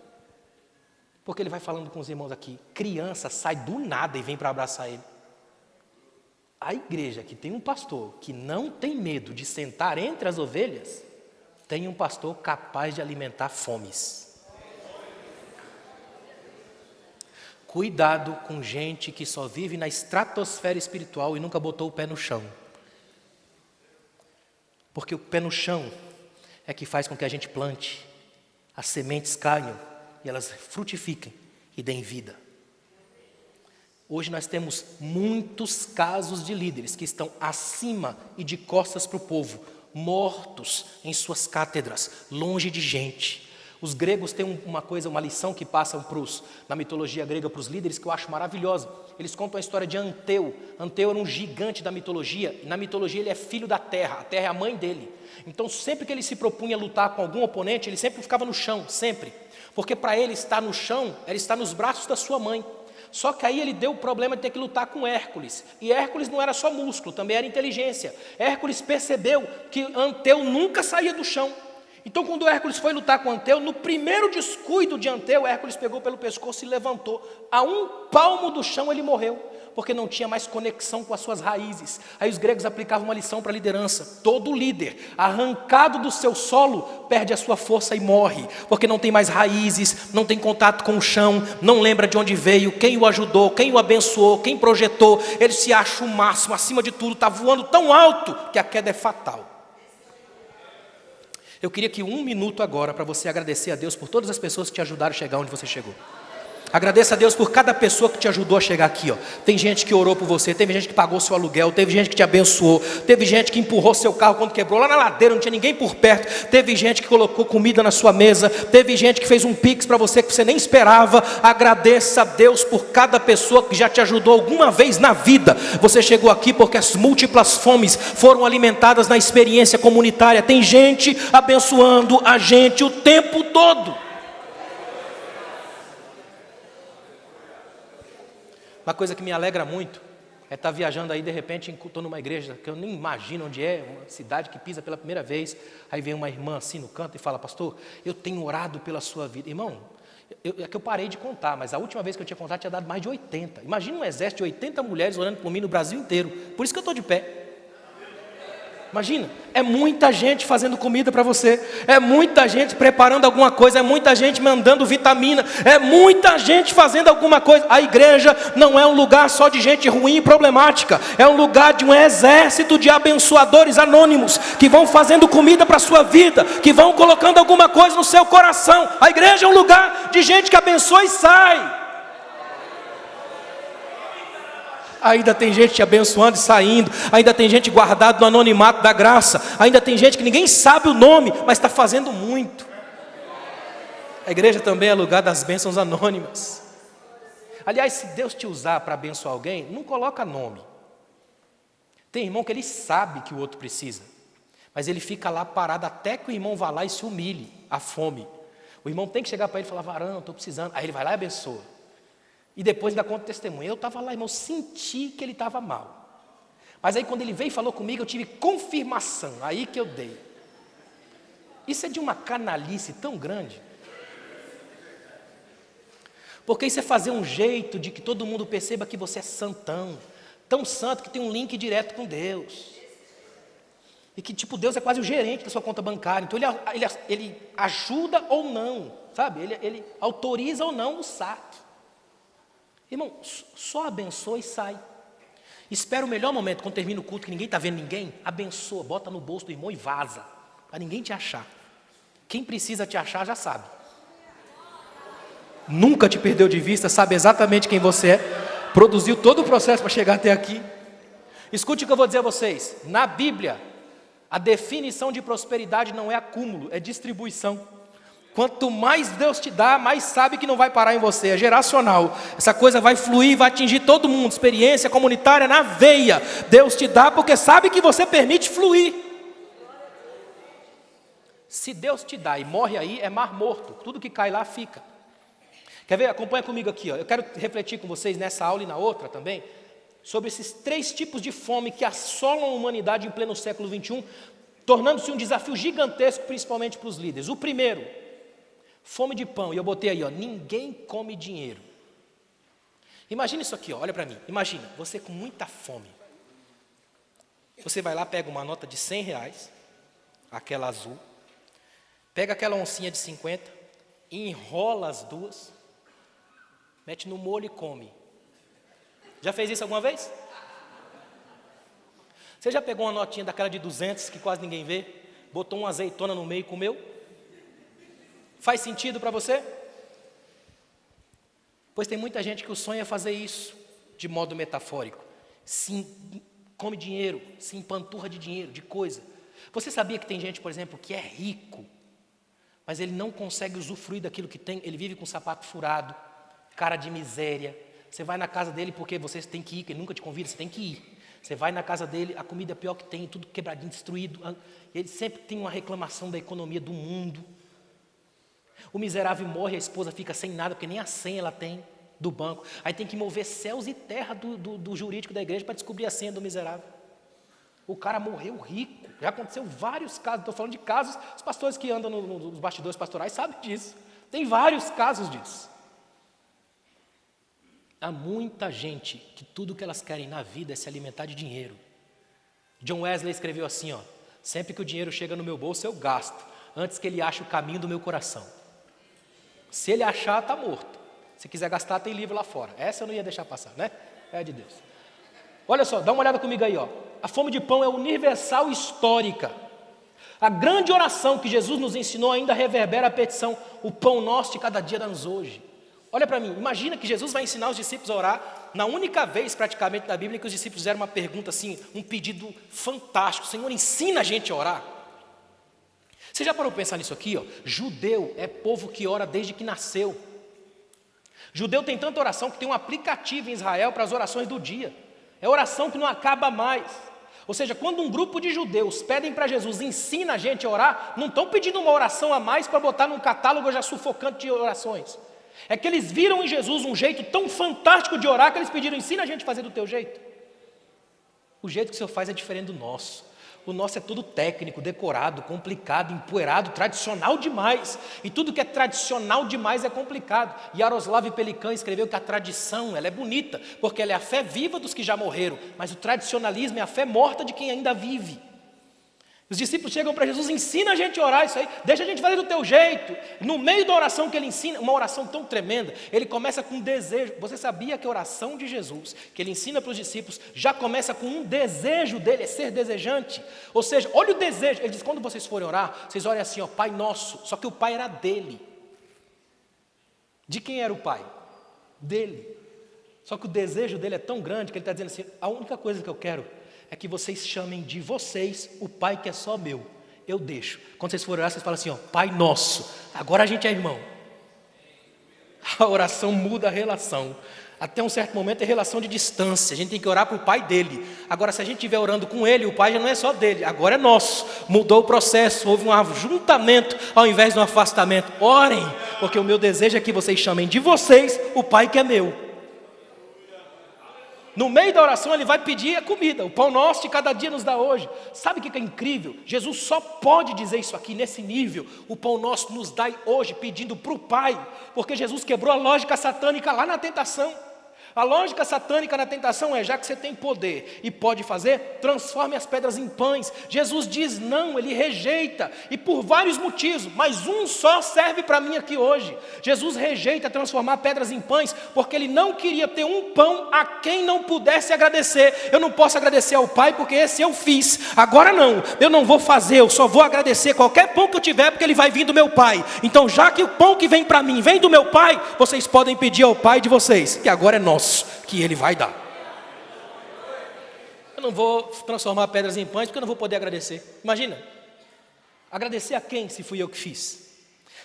Porque ele vai falando com os irmãos aqui, criança sai do nada e vem para abraçar ele. A igreja que tem um pastor que não tem medo de sentar entre as ovelhas, tem um pastor capaz de alimentar fomes. Cuidado com gente que só vive na estratosfera espiritual e nunca botou o pé no chão. Porque o pé no chão é que faz com que a gente plante, as sementes caiam e elas frutifiquem e deem vida. Hoje nós temos muitos casos de líderes que estão acima e de costas para o povo, mortos em suas cátedras, longe de gente. Os gregos têm uma lição que passam na mitologia grega para os líderes que eu acho maravilhosa. Eles contam a história de Anteu. Anteu era um gigante da mitologia, e na mitologia ele é filho da terra, a terra é a mãe dele. Então sempre que ele se propunha a lutar com algum oponente, ele sempre ficava no chão, sempre. Porque para ele estar no chão, era estar nos braços da sua mãe. Só que aí ele deu o problema de ter que lutar com Hércules. E Hércules não era só músculo, também era inteligência. Hércules percebeu que Anteu nunca saía do chão. Então quando Hércules foi lutar com Anteu, no primeiro descuido de Anteu, Hércules pegou pelo pescoço e levantou. A um palmo do chão ele morreu, porque não tinha mais conexão com as suas raízes. Aí os gregos aplicavam uma lição para a liderança. Todo líder, arrancado do seu solo, perde a sua força e morre, porque não tem mais raízes, não tem contato com o chão, não lembra de onde veio, quem o ajudou, quem o abençoou, quem projetou. Ele se acha o máximo, acima de tudo, está voando tão alto que a queda é fatal. Eu queria que 1 minuto agora para você agradecer a Deus por todas as pessoas que te ajudaram a chegar onde você chegou. Agradeça a Deus por cada pessoa que te ajudou a chegar aqui, ó. Tem gente que orou por você, teve gente que pagou seu aluguel, teve gente que te abençoou, teve gente que empurrou seu carro quando quebrou lá na ladeira, não tinha ninguém por perto, teve gente que colocou comida na sua mesa, teve gente que fez um pix para você que você nem esperava. Agradeça a Deus por cada pessoa que já te ajudou alguma vez na vida. Você chegou aqui porque as múltiplas fomes foram alimentadas na experiência comunitária. Tem gente abençoando a gente o tempo todo. Uma coisa que me alegra muito é estar viajando aí, de repente, estou numa igreja que eu nem imagino onde é, uma cidade que pisa pela primeira vez, aí vem uma irmã assim no canto e fala: pastor, eu tenho orado pela sua vida. Irmão, é que eu parei de contar, mas a última vez que eu tinha contado tinha dado mais de 80. Imagina um exército de 80 mulheres orando por mim no Brasil inteiro, por isso que eu estou de pé. Imagina, é muita gente fazendo comida para você, é muita gente preparando alguma coisa, é muita gente mandando vitamina, é muita gente fazendo alguma coisa. A igreja não é um lugar só de gente ruim e problemática, é um lugar de um exército de abençoadores anônimos, que vão fazendo comida para a sua vida, que vão colocando alguma coisa no seu coração. A igreja é um lugar de gente que abençoa e sai. Ainda tem gente te abençoando e saindo, ainda tem gente guardado no anonimato da graça, ainda tem gente que ninguém sabe o nome, mas está fazendo muito. A igreja também é lugar das bênçãos anônimas. Aliás, se Deus te usar para abençoar alguém, não coloca nome. Tem irmão que ele sabe que o outro precisa, mas ele fica lá parado até que o irmão vá lá e se humilhe, a fome. O irmão tem que chegar para ele e falar: varão, estou precisando. Aí ele vai lá e abençoa. E depois ainda conta testemunho. Eu estava lá, irmão, senti que ele estava mal. Mas aí quando ele veio e falou comigo, eu tive confirmação, aí que eu dei. Isso é de uma canalice tão grande. Porque isso é fazer um jeito de que todo mundo perceba que você é santão. Tão santo que tem um link direto com Deus. E que tipo, Deus é quase o gerente da sua conta bancária. Então ele ajuda ou não, sabe? Ele autoriza ou não o saque. Irmão, só abençoa e sai. Espera o melhor momento, quando termina o culto, que ninguém está vendo ninguém, abençoa, bota no bolso do irmão e vaza, para ninguém te achar. Quem precisa te achar já sabe. Nunca te perdeu de vista, sabe exatamente quem você é, produziu todo o processo para chegar até aqui. Escute o que eu vou dizer a vocês. Na Bíblia, a definição de prosperidade não é acúmulo, é distribuição. Quanto mais Deus te dá, mais sabe que não vai parar em você, é geracional. Essa coisa vai fluir, vai atingir todo mundo, experiência comunitária na veia. Deus te dá porque sabe que você permite fluir. Se Deus te dá e morre aí, é mar morto, tudo que cai lá fica. Quer ver? Acompanha comigo aqui, ó. Eu quero refletir com vocês nessa aula e na outra também, sobre esses 3 tipos de fome que assolam a humanidade em pleno século XXI, tornando-se um desafio gigantesco, principalmente para os líderes. O primeiro, fome de pão, e eu botei aí, ó, ninguém come dinheiro. Imagina isso aqui, ó, olha para mim, imagina, você com muita fome. Você vai lá, pega uma nota de R$100, aquela azul, pega aquela oncinha de 50, enrola as duas, mete no molho e come. Já fez isso alguma vez? Você já pegou uma notinha daquela de 200, que quase ninguém vê, botou uma azeitona no meio e comeu? Faz sentido para você? Pois tem muita gente que o sonho é fazer isso, de modo metafórico. Se come dinheiro, se empanturra de dinheiro, de coisa. Você sabia que tem gente, por exemplo, que é rico, mas ele não consegue usufruir daquilo que tem, ele vive com sapato furado, cara de miséria. Você vai na casa dele porque você tem que ir, que ele nunca te convida, você tem que ir. Você vai na casa dele, a comida é pior que tem, tudo quebradinho, destruído. Ele sempre tem uma reclamação da economia do mundo. O miserável morre, a esposa fica sem nada, porque nem a senha ela tem do banco. Aí tem que mover céus e terra do jurídico da igreja para descobrir a senha do miserável. O cara morreu rico. Já aconteceu vários casos, estou falando de casos, os pastores que andam nos bastidores pastorais sabem disso. Tem vários casos disso. Há muita gente que tudo que elas querem na vida é se alimentar de dinheiro. John Wesley escreveu assim, ó, sempre que o dinheiro chega no meu bolso eu gasto, antes que ele ache o caminho do meu coração. Se ele achar, está morto. Se quiser gastar, tem livro lá fora. Essa eu não ia deixar passar, né? É de Deus. Olha só, dá uma olhada comigo aí, ó. A fome de pão é universal e histórica. A grande oração que Jesus nos ensinou ainda reverbera a petição, o pão nosso de cada dia dá-nos hoje. Olha para mim, imagina que Jesus vai ensinar os discípulos a orar, na única vez praticamente na Bíblia que os discípulos fizeram uma pergunta assim, um pedido fantástico, Senhor, ensina a gente a orar. Você já parou para pensar nisso aqui? Ó? Judeu é povo que ora desde que nasceu. Judeu tem tanta oração que tem um aplicativo em Israel para as orações do dia. É oração que não acaba mais. Ou seja, quando um grupo de judeus pedem para Jesus, ensina a gente a orar, não estão pedindo uma oração a mais para botar num catálogo já sufocante de orações. É que eles viram em Jesus um jeito tão fantástico de orar que eles pediram, ensina a gente a fazer do teu jeito. O jeito que o Senhor faz é diferente do nosso. O nosso é tudo técnico, decorado, complicado, empoeirado, tradicional demais. E tudo que é tradicional demais é complicado. Yaroslav Pelikan escreveu que a tradição ela é bonita, porque ela é a fé viva dos que já morreram. Mas o tradicionalismo é a fé morta de quem ainda vive. Os discípulos chegam para Jesus, ensina a gente a orar isso aí, deixa a gente fazer do teu jeito. No meio da oração que ele ensina, uma oração tão tremenda, ele começa com um desejo. Você sabia que a oração de Jesus, que ele ensina para os discípulos, já começa com um desejo dele, é ser desejante. Ou seja, olha o desejo, ele diz, quando vocês forem orar, vocês orem assim, ó, Pai Nosso, só que o Pai era dele. De quem era o Pai? Dele. Só que o desejo dele é tão grande que ele está dizendo assim, a única coisa que eu quero é que vocês chamem de vocês o Pai que é só meu, eu deixo. Quando vocês forem orar, vocês falam assim, ó, Pai Nosso, agora a gente é irmão. A oração muda a relação. Até um certo momento é relação de distância, a gente tem que orar para o Pai dele. Agora se a gente estiver orando com ele, o Pai já não é só dele, agora é nosso. Mudou o processo, houve um ajuntamento ao invés de um afastamento. Orem, porque o meu desejo é que vocês chamem de vocês o Pai que é meu. No meio da oração ele vai pedir a comida, o pão nosso de cada dia nos dá hoje. Sabe o que é incrível? Jesus só pode dizer isso aqui nesse nível, o pão nosso nos dai hoje, pedindo para o Pai, porque Jesus quebrou a lógica satânica lá na tentação. A lógica satânica na tentação é, já que você tem poder e pode fazer, transforme as pedras em pães. Jesus diz não, ele rejeita, e por vários motivos, mas um só serve para mim aqui hoje. Jesus rejeita transformar pedras em pães, porque ele não queria ter um pão a quem não pudesse agradecer. Eu não posso agradecer ao Pai, porque esse eu fiz, agora não, eu não vou fazer, eu só vou agradecer qualquer pão que eu tiver, porque ele vai vir do meu Pai. Então já que o pão que vem para mim vem do meu Pai, vocês podem pedir ao Pai de vocês, que agora é nosso, que ele vai dar. Eu não vou transformar pedras em pães, porque eu não vou poder agradecer. Imagina, agradecer a quem se fui eu que fiz?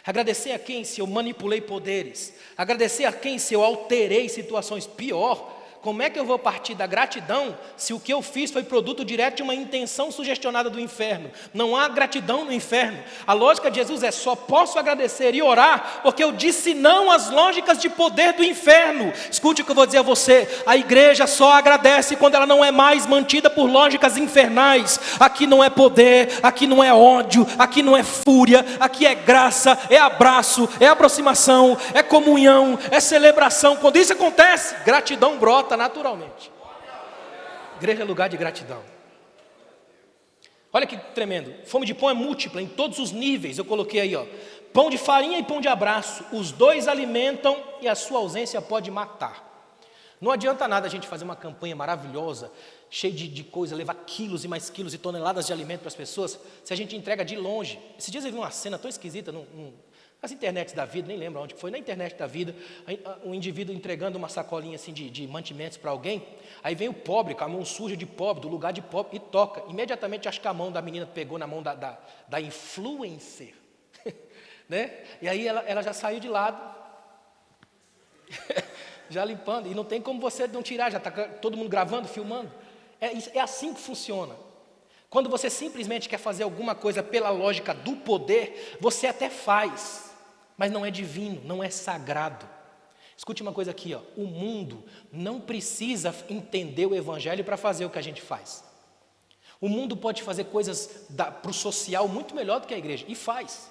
Agradecer a quem se eu manipulei poderes? Agradecer a quem se eu alterei situações? Pior, como é que eu vou partir da gratidão se o que eu fiz foi produto direto de uma intenção sugestionada do inferno? Não há gratidão no inferno. A lógica de Jesus é: só posso agradecer e orar porque eu disse não às lógicas de poder do inferno. Escute o que eu vou dizer a você: a igreja só agradece quando ela não é mais mantida por lógicas infernais. Aqui não é poder, aqui não é ódio, aqui não é fúria, aqui é graça, é abraço, é aproximação, é comunhão, é celebração. Quando isso acontece, gratidão brota naturalmente. Igreja é lugar de gratidão. Olha que tremendo. Fome de pão é múltipla em todos os níveis. Eu coloquei aí, ó, pão de farinha e pão de abraço. Os dois alimentam e a sua ausência pode matar. Não adianta nada a gente fazer uma campanha maravilhosa, cheia de coisa, levar quilos e mais quilos e toneladas de alimento para as pessoas, se a gente entrega de longe. Esses dias eu vi uma cena tão esquisita nas internets da vida, nem lembro onde foi, na internet da vida, um indivíduo entregando uma sacolinha assim de mantimentos para alguém, aí vem o pobre, com a mão suja de pobre, do lugar de pobre, e toca. Imediatamente acho que a mão da menina pegou na mão da influencer, né? E aí ela já saiu de lado, já limpando, e não tem como você não tirar, já está todo mundo gravando, filmando. É assim que funciona. Quando você simplesmente quer fazer alguma coisa pela lógica do poder, você até faz, mas não é divino, não é sagrado. Escute uma coisa aqui, ó. O mundo não precisa entender o evangelho para fazer o que a gente faz. O mundo pode fazer coisas para o social muito melhor do que a igreja, e faz.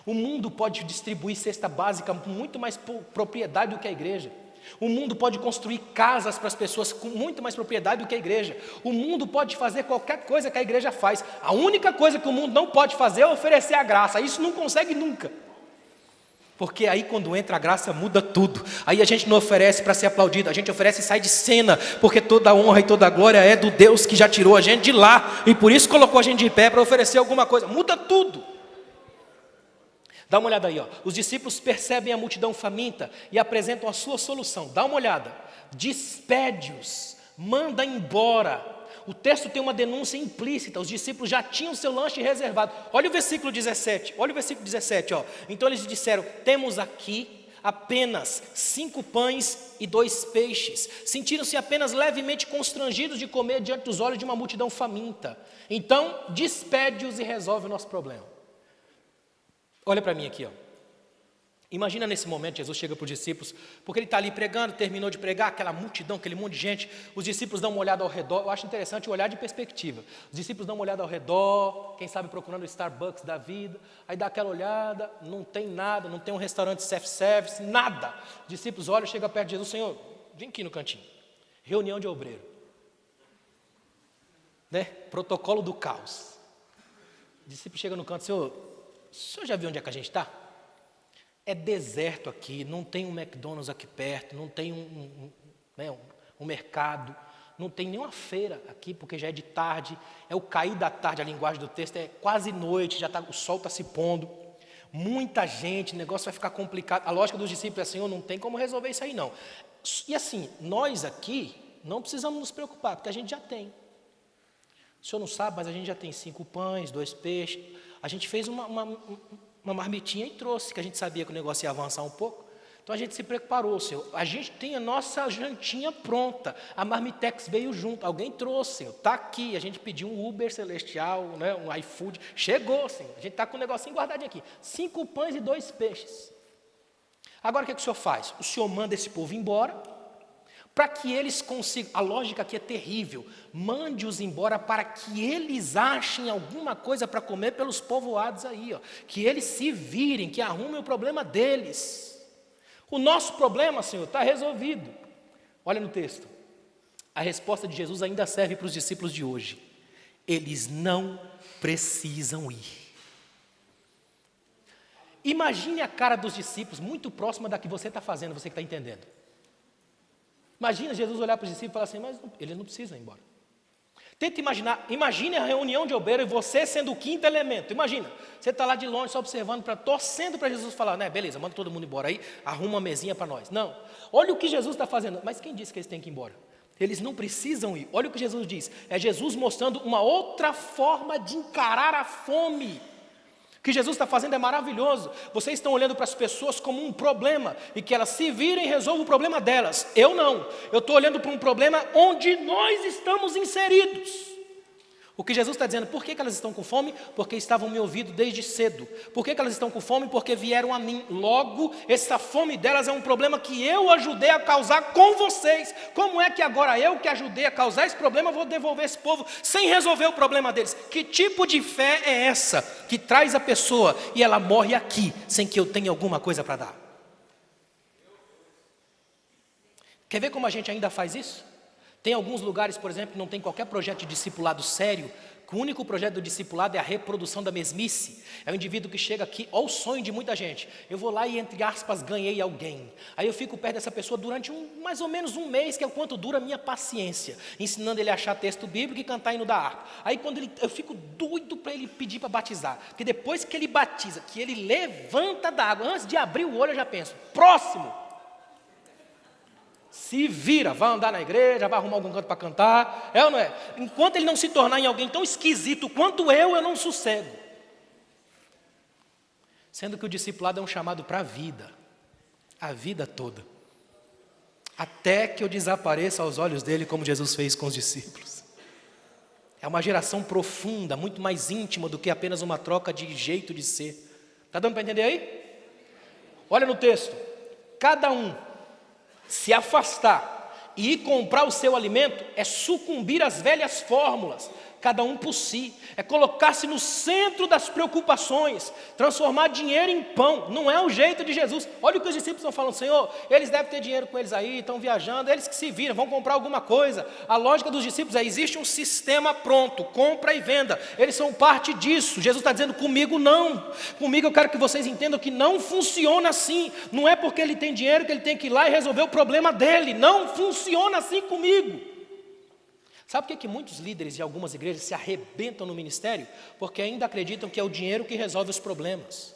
O mundo pode distribuir cesta básica com muito mais propriedade do que a igreja. O mundo pode construir casas para as pessoas com muito mais propriedade do que a igreja. O mundo pode fazer qualquer coisa que a igreja faz. A única coisa que o mundo não pode fazer é oferecer a graça. Isso não consegue nunca. Porque aí quando entra a graça muda tudo. Aí a gente não oferece para ser aplaudido, a gente oferece e sai de cena, porque toda a honra e toda a glória é do Deus que já tirou a gente de lá, e por isso colocou a gente de pé para oferecer alguma coisa. Muda tudo. Dá uma olhada aí, ó. Os discípulos percebem a multidão faminta e apresentam a sua solução. Dá uma olhada. Despede-os, manda embora. O texto tem uma denúncia implícita. Os discípulos já tinham seu lanche reservado. Olha o versículo 17. Olha o versículo 17, ó. Então eles disseram: temos aqui apenas 5 pães e 2 peixes. Sentiram-se apenas levemente constrangidos de comer diante dos olhos de uma multidão faminta. Então despede-os e resolve o nosso problema. Olha para mim aqui, ó. Imagina nesse momento, Jesus chega para os discípulos, porque ele está ali pregando, terminou de pregar, aquela multidão, aquele monte de gente, os discípulos dão uma olhada ao redor. Eu acho interessante o olhar de perspectiva. Os discípulos dão uma olhada ao redor, quem sabe procurando o Starbucks da vida, aí dá aquela olhada, não tem nada, não tem um restaurante self-service, nada. Os discípulos olham, chegam perto de Jesus: Senhor, vem aqui no cantinho. Reunião de obreiro. Né? Protocolo do caos. O discípulo chega no canto: Senhor, o senhor já viu onde é que a gente está? É deserto aqui, não tem um McDonald's aqui perto, não tem um mercado, não tem nenhuma feira aqui, porque já é de tarde, é o cair da tarde, a linguagem do texto é quase noite, o sol está se pondo, muita gente, o negócio vai ficar complicado. A lógica dos discípulos é: Senhor, não tem como resolver isso aí não. E assim, nós aqui não precisamos nos preocupar, porque a gente já tem. O senhor não sabe, mas a gente já tem 5 pães, 2 peixes. A gente fez uma marmitinha e trouxe, que a gente sabia que o negócio ia avançar um pouco. Então a gente se preparou, Senhor. A gente tem a nossa jantinha pronta. A Marmitex veio junto. Alguém trouxe, Senhor. Está aqui. A gente pediu um Uber celestial, né, um iFood. Chegou, Senhor. A gente está com o negocinho guardadinho aqui. 5 pães e 2 peixes. Agora o que o Senhor faz? O Senhor manda esse povo embora, para que eles consigam, a lógica aqui é terrível, mande-os embora para que eles achem alguma coisa para comer pelos povoados aí, ó, que eles se virem, que arrumem o problema deles. O nosso problema, Senhor, está resolvido. Olha no texto, a resposta de Jesus ainda serve para os discípulos de hoje. Eles não precisam ir. Imagine a cara dos discípulos, muito próxima da que você está fazendo, você que está entendendo. Imagina Jesus olhar para os discípulos e falar assim, mas eles não precisam ir embora. Tenta imaginar, imagine a reunião de obreiros e você sendo o quinto elemento. Imagina, você está lá de longe só observando, torcendo para Jesus falar, né, beleza, manda todo mundo embora aí, arruma uma mesinha para nós. Não, olha o que Jesus está fazendo. Mas quem disse que eles têm que ir embora? Eles não precisam ir. Olha o que Jesus diz. É Jesus mostrando uma outra forma de encarar a fome. O que Jesus está fazendo é maravilhoso. Vocês estão olhando para as pessoas como um problema e que elas se virem e resolvam o problema delas. Eu não. Eu estou olhando para um problema onde nós estamos inseridos. O que Jesus está dizendo, por que elas estão com fome? Porque estavam me ouvindo desde cedo. Por que elas estão com fome? Porque vieram a mim. Logo, essa fome delas é um problema que eu ajudei a causar com vocês. Como é que agora eu que ajudei a causar esse problema, vou devolver esse povo sem resolver o problema deles? Que tipo de fé é essa que traz a pessoa e ela morre aqui, sem que eu tenha alguma coisa para dar? Quer ver como a gente ainda faz isso? Tem alguns lugares, por exemplo, que não tem qualquer projeto de discipulado sério, que o único projeto do discipulado é a reprodução da mesmice. É o indivíduo que chega aqui, olha o sonho de muita gente. Eu vou lá e, entre aspas, ganhei alguém. Aí eu fico perto dessa pessoa durante mais ou menos um mês, que é o quanto dura a minha paciência, ensinando ele a achar texto bíblico e cantar hino da harpa. Aí eu fico doido para ele pedir para batizar, porque depois que ele batiza, que ele levanta da água, antes de abrir o olho eu já penso, próximo. Se vira, vai andar na igreja, vai arrumar algum canto para cantar, é ou não é? Enquanto ele não se tornar em alguém tão esquisito quanto eu não sossego. Sendo que o discipulado é um chamado para a vida toda. Até que eu desapareça aos olhos dele, como Jesus fez com os discípulos. É uma geração profunda, muito mais íntima do que apenas uma troca de jeito de ser. Está dando para entender aí? Olha no texto, cada um se afastar e ir comprar o seu alimento é sucumbir às velhas fórmulas, cada um por si, é colocar-se no centro das preocupações, transformar dinheiro em pão, não é o jeito de Jesus. Olha o que os discípulos estão falando, Senhor, eles devem ter dinheiro com eles aí, estão viajando, eles que se viram, vão comprar alguma coisa. A lógica dos discípulos é, existe um sistema pronto, compra e venda, eles são parte disso. Jesus está dizendo, comigo não, comigo eu quero que vocês entendam que não funciona assim, não é porque ele tem dinheiro que ele tem que ir lá e resolver o problema dele, não funciona assim comigo. Sabe por que muitos líderes de algumas igrejas se arrebentam no ministério? Porque ainda acreditam que é o dinheiro que resolve os problemas.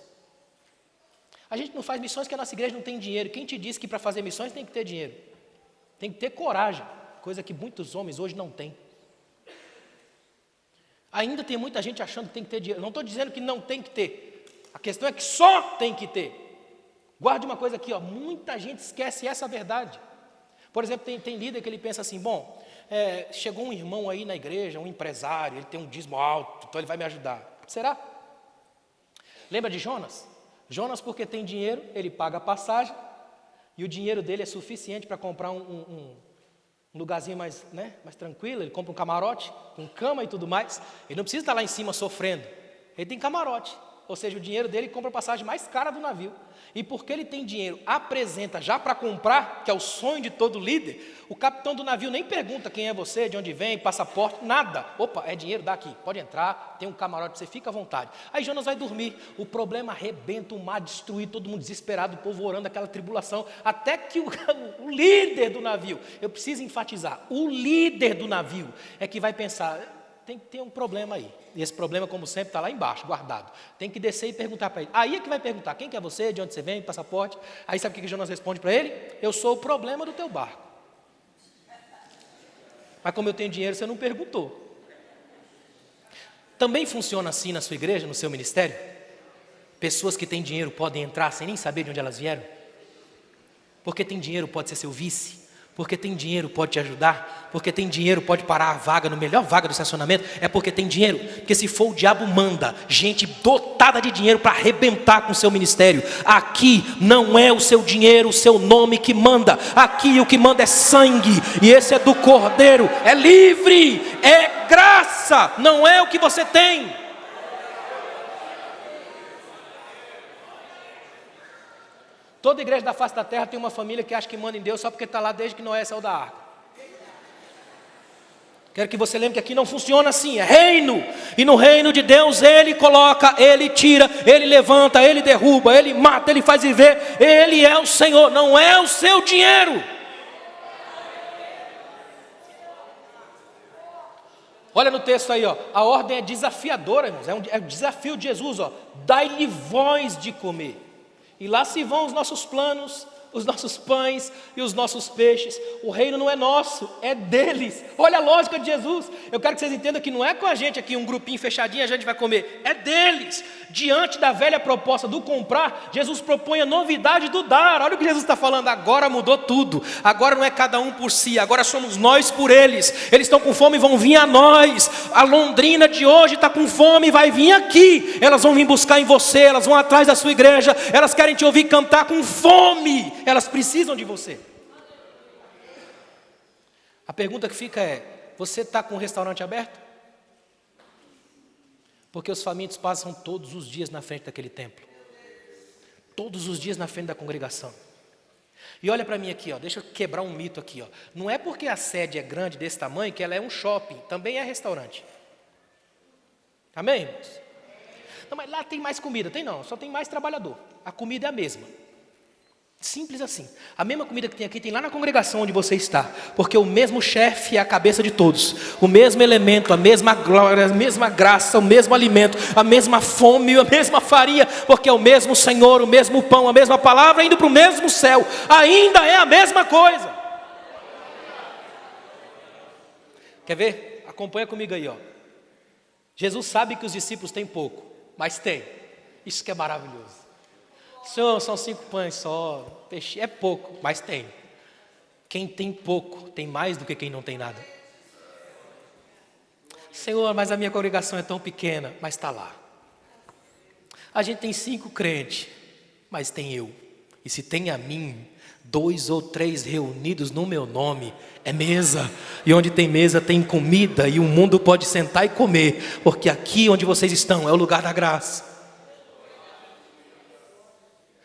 A gente não faz missões porque a nossa igreja não tem dinheiro. Quem te disse que para fazer missões tem que ter dinheiro? Tem que ter coragem, coisa que muitos homens hoje não têm. Ainda tem muita gente achando que tem que ter dinheiro. Não estou dizendo que não tem que ter. A questão é que só tem que ter. Guarde uma coisa aqui, ó, muita gente esquece essa verdade. Por exemplo, tem líder que ele pensa assim, bom, chegou um irmão aí na igreja, um empresário, ele tem um dízimo alto, então ele vai me ajudar. Será? Lembra de Jonas? Jonas, porque tem dinheiro, ele paga a passagem, e o dinheiro dele é suficiente para comprar um lugarzinho mais tranquilo, ele compra um camarote, com cama e tudo mais, ele não precisa estar lá em cima sofrendo, ele tem camarote, ou seja, o dinheiro dele compra a passagem mais cara do navio. E porque ele tem dinheiro, apresenta já para comprar, que é o sonho de todo líder, o capitão do navio nem pergunta quem é você, de onde vem, passaporte, nada. Opa, é dinheiro, dá aqui, pode entrar, tem um camarote, você fica à vontade. Aí Jonas vai dormir, o problema arrebenta, o mar destruído, todo mundo desesperado, o povo orando, aquela tribulação, até que o líder do navio, eu preciso enfatizar, o líder do navio é que vai pensar, tem que ter um problema aí. E esse problema, como sempre, está lá embaixo, guardado. Tem que descer e perguntar para ele. Aí é que vai perguntar, quem que é você, de onde você vem, passaporte. Aí sabe o que Jonas responde para ele? Eu sou o problema do teu barco. Mas como eu tenho dinheiro, você não perguntou. Também funciona assim na sua igreja, no seu ministério? Pessoas que têm dinheiro podem entrar sem nem saber de onde elas vieram? Porque tem dinheiro pode ser seu vice. Porque tem dinheiro pode te ajudar? Porque tem dinheiro pode parar a vaga, no melhor vaga do estacionamento? É porque tem dinheiro? Porque se for o diabo manda gente dotada de dinheiro para arrebentar com o seu ministério. Aqui não é o seu dinheiro, o seu nome que manda. Aqui o que manda é sangue, e esse é do Cordeiro. É livre, é graça, não é o que você tem. Toda igreja da face da terra tem uma família que acha que manda em Deus só porque está lá desde que Noé saiu da arca. Quero que você lembre que aqui não funciona assim, é reino. E no reino de Deus Ele coloca, Ele tira, Ele levanta, Ele derruba, Ele mata, Ele faz viver. Ele é o Senhor, não é o seu dinheiro. Olha no texto aí, ó, a ordem é desafiadora, irmãos, é um desafio de Jesus, ó. Dai-lhe voz de comer. E lá se vão os nossos planos, os nossos pães e os nossos peixes. O reino não é nosso, é deles. Olha a lógica de Jesus. Eu quero que vocês entendam que não é com a gente aqui, um grupinho fechadinho, a gente vai comer. É deles. Diante da velha proposta do comprar, Jesus propõe a novidade do dar. Olha o que Jesus está falando, agora mudou tudo. Agora não é cada um por si, agora somos nós por eles. Eles estão com fome e vão vir a nós. A Londrina de hoje está com fome e vai vir aqui. Elas vão vir buscar em você, elas vão atrás da sua igreja. Elas querem te ouvir cantar com fome. Elas precisam de você. A pergunta que fica é: você está com o restaurante aberto? Porque os famintos passam todos os dias na frente daquele templo. Todos os dias na frente da congregação. E olha para mim aqui, ó, deixa eu quebrar um mito aqui. Ó. Não é porque a sede é grande desse tamanho que ela é um shopping, também é restaurante. Amém, irmãos? Não, mas lá tem mais comida. Tem não, só tem mais trabalhador. A comida é a mesma. Simples assim. A mesma comida que tem aqui tem lá na congregação onde você está. Porque o mesmo chefe é a cabeça de todos. O mesmo elemento, a mesma glória, a mesma graça, o mesmo alimento, a mesma fome, a mesma farinha. Porque é o mesmo Senhor, o mesmo pão, a mesma palavra, indo para o mesmo céu. Ainda é a mesma coisa. Quer ver? Acompanha comigo aí, ó. Jesus sabe que os discípulos têm pouco, mas tem. Isso que é maravilhoso. Senhor, são 5 pães só, peixe é pouco, mas tem. Quem tem pouco tem mais do que quem não tem nada. Senhor, mas a minha congregação é tão pequena, mas está lá. A gente tem 5 crentes, mas tem eu. E se tem a mim, 2 ou 3 reunidos no meu nome, é mesa. E onde tem mesa tem comida, e o mundo pode sentar e comer, porque aqui onde vocês estão é o lugar da graça.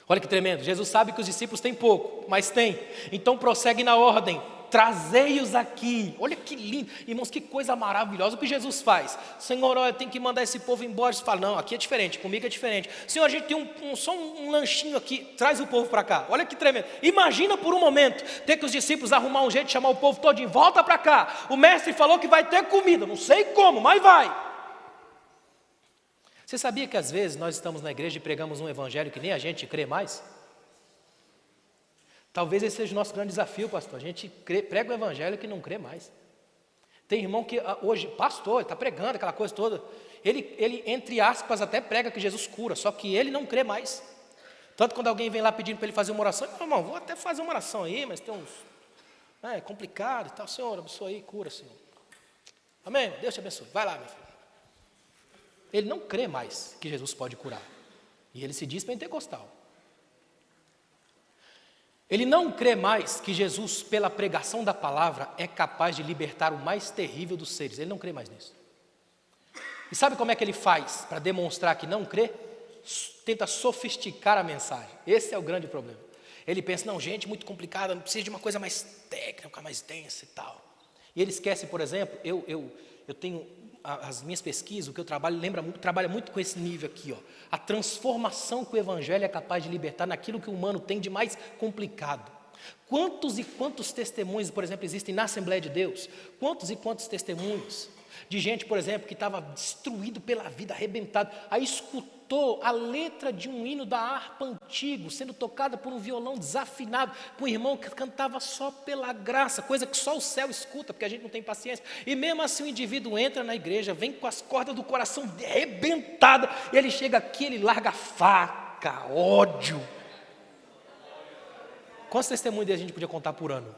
Olha que tremendo, Jesus sabe que os discípulos têm pouco, mas tem. Então prossegue na ordem, trazei-os aqui. Olha que lindo, irmãos, que coisa maravilhosa. O que Jesus faz? Senhor, eu tenho que mandar esse povo embora. Você fala, não, aqui é diferente, comigo é diferente. Senhor, a gente tem só um lanchinho aqui, traz o povo para cá. Olha que tremendo. Imagina por um momento, ter que os discípulos arrumar um jeito de chamar o povo todo de volta para cá. O mestre falou que vai ter comida, não sei como, mas vai. Você sabia que às vezes nós estamos na igreja e pregamos um evangelho que nem a gente crê mais? Talvez esse seja o nosso grande desafio, pastor. A gente prega o evangelho que não crê mais. Tem irmão que hoje, pastor, está pregando aquela coisa toda. Ele, entre aspas, até prega que Jesus cura, só que ele não crê mais. Tanto quando alguém vem lá pedindo para ele fazer uma oração, irmão, vou até fazer uma oração aí, mas tem uns... é complicado e tal. Senhor, abençoa aí, cura, Senhor. Amém? Deus te abençoe. Vai lá, meu filho. Ele não crê mais que Jesus pode curar. E ele se diz pentecostal. Ele não crê mais que Jesus, pela pregação da palavra, é capaz de libertar o mais terrível dos seres. Ele não crê mais nisso. E sabe como é que ele faz para demonstrar que não crê? Tenta sofisticar a mensagem. Esse é o grande problema. Ele pensa, não, gente, muito complicada, precisa de uma coisa mais técnica, mais densa e tal. E ele esquece, por exemplo, eu tenho... as minhas pesquisas, o que eu trabalha muito com esse nível aqui, ó, a transformação que o evangelho é capaz de libertar naquilo que o humano tem de mais complicado. Quantos e quantos testemunhos, por exemplo, existem na Assembleia de Deus? Quantos e quantos testemunhos de gente, por exemplo, que estava destruído pela vida, arrebentado, aí escutou a letra de um hino da harpa antigo, sendo tocada por um violão desafinado, por um irmão que cantava só pela graça, coisa que só o céu escuta, porque a gente não tem paciência, e mesmo assim o indivíduo entra na igreja, vem com as cordas do coração arrebentadas, e ele chega aqui, ele larga faca, ódio. Quantos testemunhos a gente podia contar por ano?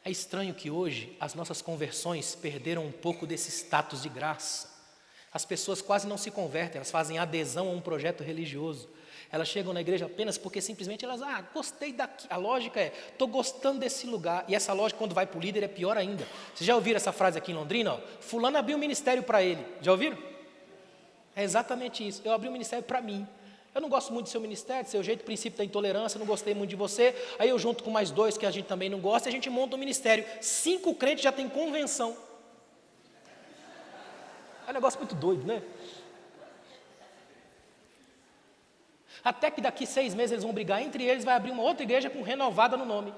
É estranho que hoje as nossas conversões perderam um pouco desse status de graça. As pessoas quase não se convertem, elas fazem adesão a um projeto religioso. Elas chegam na igreja apenas porque simplesmente elas, gostei daqui. A lógica é, estou gostando desse lugar. E essa lógica, quando vai para o líder, é pior ainda. Vocês já ouviram essa frase aqui em Londrina? Ó, fulano abriu um ministério para ele. Já ouviram? É exatamente isso. Eu abri um ministério para mim. Eu não gosto muito do seu ministério, do seu jeito, princípio da intolerância, não gostei muito de você. Aí eu junto com mais 2 que a gente também não gosta, e a gente monta um ministério. 5 crentes já tem convenção. É um negócio muito doido, né? Até que daqui 6 meses eles vão brigar entre eles, vai abrir uma outra igreja com renovada no nome.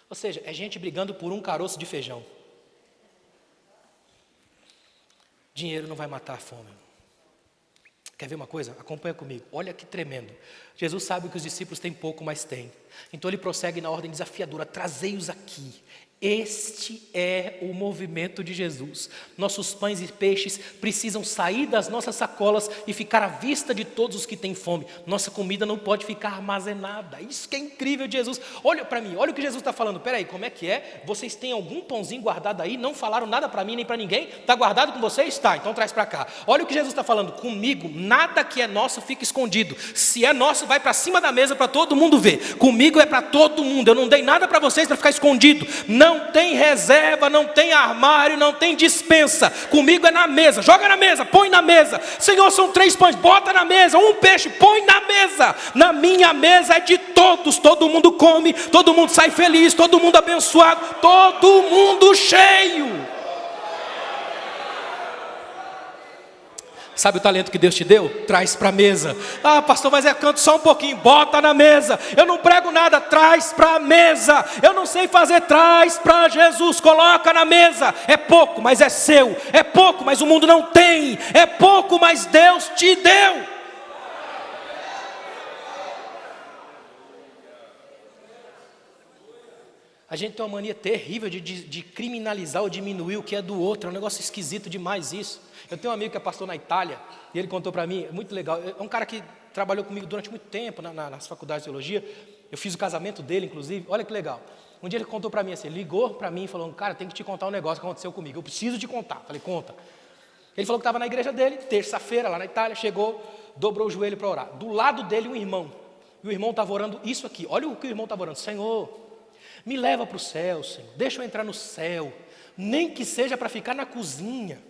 Ou seja, é gente brigando por um caroço de feijão. Dinheiro não vai matar a fome. Quer ver uma coisa? Acompanha comigo. Olha que tremendo. Jesus sabe que os discípulos têm pouco, mas têm. Então ele prossegue na ordem desafiadora. Trazei-os aqui. Este é o movimento de Jesus. Nossos pães e peixes precisam sair das nossas sacolas e ficar à vista de todos os que têm fome. Nossa comida não pode ficar armazenada. Isso que é incrível de Jesus. Olha para mim, olha o que Jesus está falando. Peraí, como é que é? Vocês têm algum pãozinho guardado aí? Não falaram nada para mim nem para ninguém? Está guardado com vocês? Está, então traz para cá. Olha o que Jesus está falando. Comigo, nada que é nosso fica escondido. Se é nosso, vai para cima da mesa para todo mundo ver. Comigo é para todo mundo. Eu não dei nada para vocês para ficar escondido. Não tem reserva, não tem armário, não tem dispensa. Comigo é na mesa, joga na mesa, põe na mesa. Senhor, são 3 pães, bota na mesa. 1 peixe, põe na mesa. Na minha mesa é de todos, todo mundo come, todo mundo sai feliz, todo mundo abençoado, todo mundo cheio. Sabe o talento que Deus te deu? Traz para a mesa. Pastor, mas canto só um pouquinho. Bota na mesa. Eu não prego nada, traz para a mesa. Eu não sei fazer, traz para Jesus. Coloca na mesa. É pouco, mas é seu. É pouco, mas o mundo não tem. É pouco, mas Deus te deu. A gente tem uma mania terrível de criminalizar ou diminuir o que é do outro. É um negócio esquisito demais isso. Eu tenho um amigo que é pastor na Itália, e ele contou para mim, é muito legal. É um cara que trabalhou comigo durante muito tempo nas faculdades de teologia. Eu fiz o casamento dele, inclusive. Olha que legal. Um dia ele contou para mim assim, ligou para mim e falou, cara, tem que te contar um negócio que aconteceu comigo. Eu preciso te contar. Falei, conta. Ele falou que estava na igreja dele, terça-feira, lá na Itália, chegou, dobrou o joelho para orar. Do lado dele um irmão. E o irmão estava orando isso aqui. Olha o que o irmão estava orando. Senhor, me leva para o céu, Senhor. Deixa eu entrar no céu. Nem que seja para ficar na cozinha.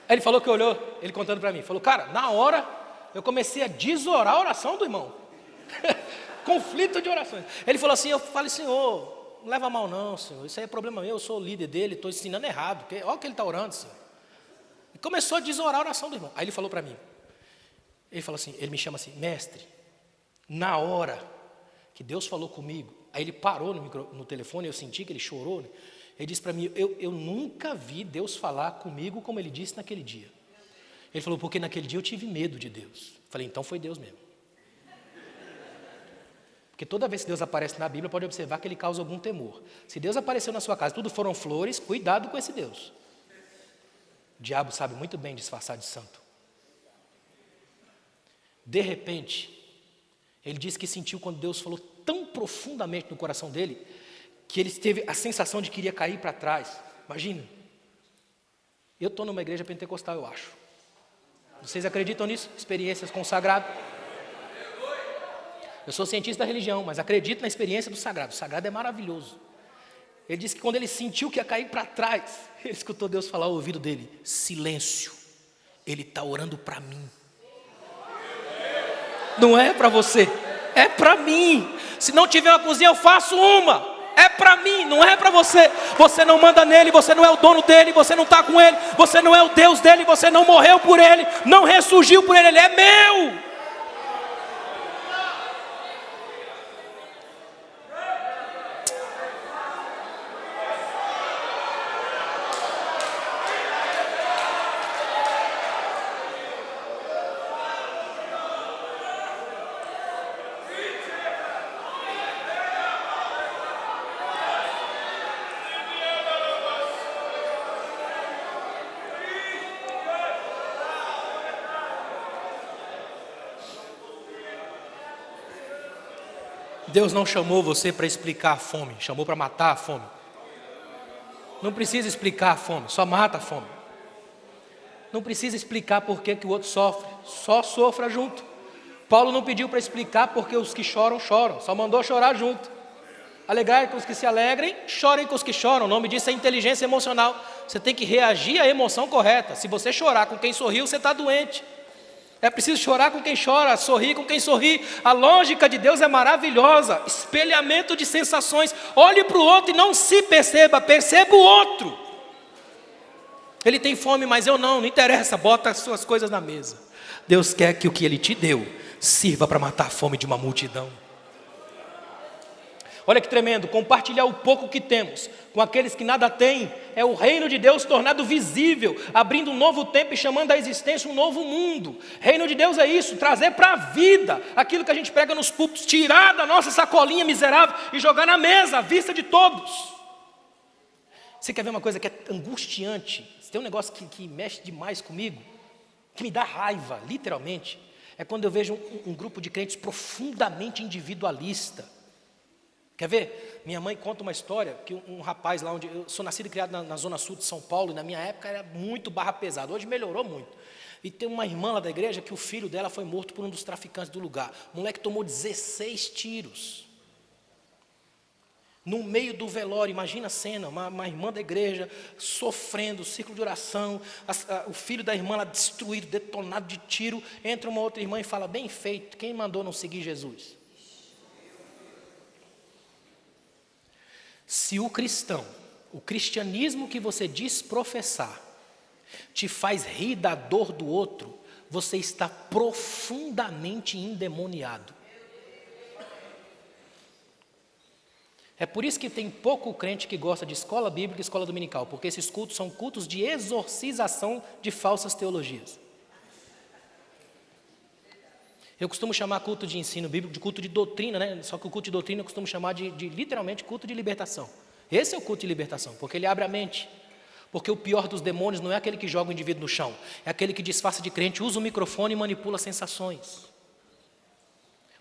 Aí ele falou que olhou, ele contando para mim. Falou, cara, na hora eu comecei a desorar a oração do irmão. Conflito de orações. Ele falou assim, eu falei, Senhor, não leva mal não, Senhor. Isso aí é problema meu, eu sou o líder dele, estou ensinando errado. Olha o que ele está orando, Senhor. E começou a desorar a oração do irmão. Aí ele falou para mim. Ele falou assim, ele me chama assim, mestre, na hora que Deus falou comigo, aí ele parou no telefone, eu senti que ele chorou, né? Ele disse para mim, eu nunca vi Deus falar comigo como ele disse naquele dia. Ele falou, porque naquele dia eu tive medo de Deus. Falei, então foi Deus mesmo. Porque toda vez que Deus aparece na Bíblia, pode observar que ele causa algum temor. Se Deus apareceu na sua casa, tudo foram flores, cuidado com esse Deus. O diabo sabe muito bem disfarçar de santo. De repente, ele disse que sentiu quando Deus falou tão profundamente no coração dele, que ele teve a sensação de que iria cair para trás. Imagina, eu estou numa igreja pentecostal, eu acho. Vocês acreditam nisso? Experiências com o sagrado? Eu sou cientista da religião, mas acredito na experiência do sagrado. O sagrado é maravilhoso. Ele disse que quando ele sentiu que ia cair para trás, ele escutou Deus falar ao ouvido dele, silêncio, ele está orando para mim. Não é para você, é para mim. Se não tiver uma cozinha, eu faço uma. É para mim, não é para você. Você não manda nele, você não é o dono dele, você não está com ele, você não é o Deus dele, você não morreu por ele, não ressurgiu por ele, ele é meu. Deus não chamou você para explicar a fome, chamou para matar a fome. Não precisa explicar a fome, só mata a fome. Não precisa explicar por que o outro sofre, só sofra junto. Paulo não pediu para explicar porque os que choram, choram, só mandou chorar junto. Alegrai com os que se alegrem, chorem com os que choram. O nome disso é inteligência emocional. Você tem que reagir à emoção correta. Se você chorar com quem sorriu, você está doente. É preciso chorar com quem chora, sorrir com quem sorri. A lógica de Deus é maravilhosa. Espelhamento de sensações. Olhe para o outro e não se perceba, perceba o outro. Ele tem fome, mas eu não interessa, bota as suas coisas na mesa. Deus quer que o que Ele te deu sirva para matar a fome de uma multidão. Olha que tremendo, compartilhar o pouco que temos com aqueles que nada têm, é o reino de Deus tornado visível, abrindo um novo tempo e chamando à existência um novo mundo. Reino de Deus é isso, trazer para a vida aquilo que a gente prega nos púlpitos, tirar da nossa sacolinha miserável e jogar na mesa, à vista de todos. Você quer ver uma coisa que é angustiante? Tem um negócio que mexe demais comigo, que me dá raiva, literalmente, é quando eu vejo um grupo de crentes profundamente individualista. Quer ver? Minha mãe conta uma história que um rapaz lá onde eu sou nascido e criado na zona sul de São Paulo, e na minha época era muito barra pesada, hoje melhorou muito. E tem uma irmã lá da igreja que o filho dela foi morto por um dos traficantes do lugar. O moleque tomou 16 tiros. No meio do velório, imagina a cena, uma irmã da igreja sofrendo, ciclo de oração, o filho da irmã lá destruído, detonado de tiro, entra uma outra irmã e fala, bem feito, quem mandou não seguir Jesus? Se o cristão, o cristianismo que você diz professar, te faz rir da dor do outro, você está profundamente endemoniado. É por isso que tem pouco crente que gosta de escola bíblica e escola dominical, porque esses cultos são cultos de exorcização de falsas teologias. Eu costumo chamar culto de ensino bíblico de culto de doutrina, né? Só que o culto de doutrina eu costumo chamar de literalmente culto de libertação. Esse é o culto de libertação, porque ele abre a mente. Porque o pior dos demônios não é aquele que joga o indivíduo no chão, é aquele que disfarça de crente, usa o microfone e manipula sensações.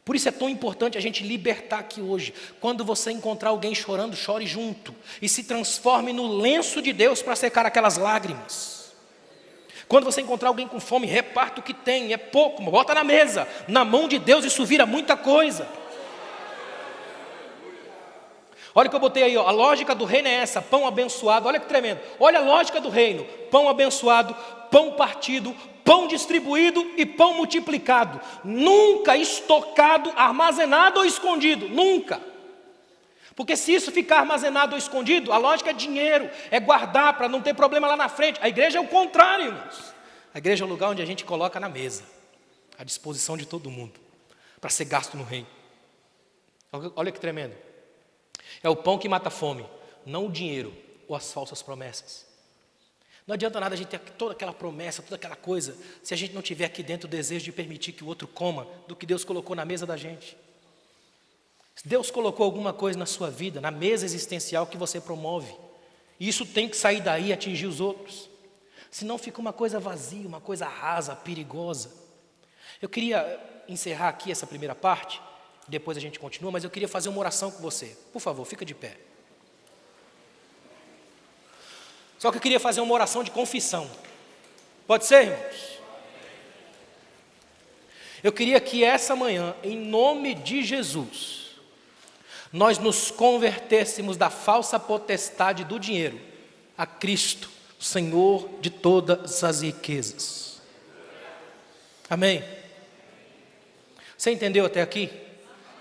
Por isso é tão importante a gente libertar aqui hoje. Quando você encontrar alguém chorando, chore junto. E se transforme no lenço de Deus para secar aquelas lágrimas. Quando você encontrar alguém com fome, reparta o que tem, é pouco, bota na mesa. Na mão de Deus isso vira muita coisa. Olha o que eu botei aí, ó. A lógica do reino é essa, pão abençoado, olha que tremendo. Olha a lógica do reino, pão abençoado, pão partido, pão distribuído e pão multiplicado. Nunca estocado, armazenado ou escondido, nunca. Porque se isso ficar armazenado ou escondido, a lógica é dinheiro, é guardar para não ter problema lá na frente. A igreja é o contrário, irmãos. A igreja é o lugar onde a gente coloca na mesa, à disposição de todo mundo, para ser gasto no reino. Olha que tremendo. É o pão que mata a fome, não o dinheiro ou as falsas promessas. Não adianta nada a gente ter toda aquela promessa, toda aquela coisa, se a gente não tiver aqui dentro o desejo de permitir que o outro coma do que Deus colocou na mesa da gente. Se Deus colocou alguma coisa na sua vida, na mesa existencial que você promove, e isso tem que sair daí e atingir os outros. Senão fica uma coisa vazia, uma coisa rasa, perigosa. Eu queria encerrar aqui essa primeira parte, depois a gente continua, mas eu queria fazer uma oração com você. Por favor, fica de pé. Só que eu queria fazer uma oração de confissão. Pode ser, irmãos? Eu queria que essa manhã, em nome de Jesus, nós nos convertêssemos da falsa potestade do dinheiro a Cristo, Senhor de todas as riquezas. Amém? Você entendeu até aqui?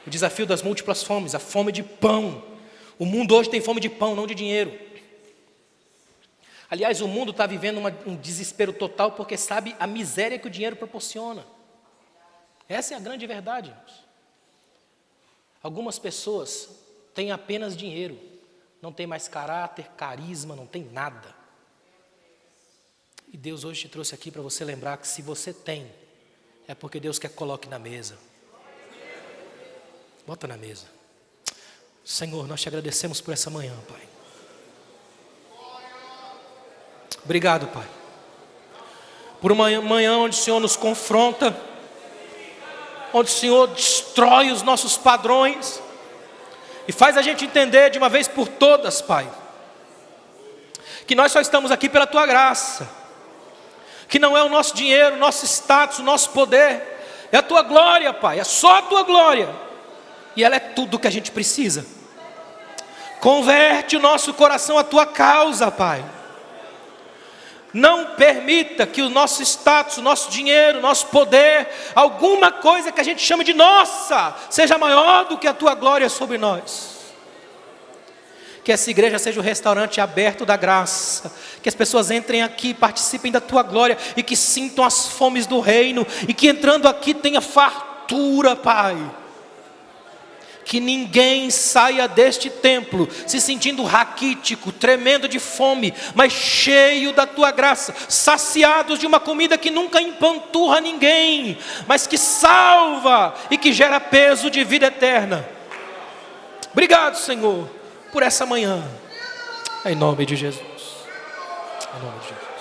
O desafio das múltiplas fomes, a fome de pão. O mundo hoje tem fome de pão, não de dinheiro. Aliás, o mundo está vivendo um desespero total porque sabe a miséria que o dinheiro proporciona. Essa é a grande verdade, irmãos. Algumas pessoas têm apenas dinheiro, não tem mais caráter, carisma, não tem nada. E Deus hoje te trouxe aqui para você lembrar que se você tem, é porque Deus quer que coloque na mesa. Bota na mesa. Senhor, nós te agradecemos por essa manhã, Pai. Obrigado, Pai. Por uma manhã onde o Senhor nos confronta, onde o Senhor destrói os nossos padrões, E faz a gente entender de uma vez por todas, Pai, que nós só estamos aqui pela Tua graça, que não é o nosso dinheiro, o nosso status, o nosso poder, é a Tua glória, Pai, é só a Tua glória, e ela é tudo o que a gente precisa. Converte o nosso coração à Tua causa, Pai. Não permita que o nosso status, o nosso dinheiro, o nosso poder, alguma coisa que a gente chama de nossa, seja maior do que a Tua glória sobre nós. Que essa igreja seja o restaurante aberto da graça, que as pessoas entrem aqui, participem da Tua glória e que sintam as fomes do reino, e que entrando aqui tenha fartura, Pai. Que ninguém saia deste templo se sentindo raquítico, tremendo de fome, mas cheio da Tua graça, saciados de uma comida que nunca empanturra ninguém, mas que salva e que gera peso de vida eterna. Obrigado, Senhor, por essa manhã, em nome de Jesus. Em nome de Jesus.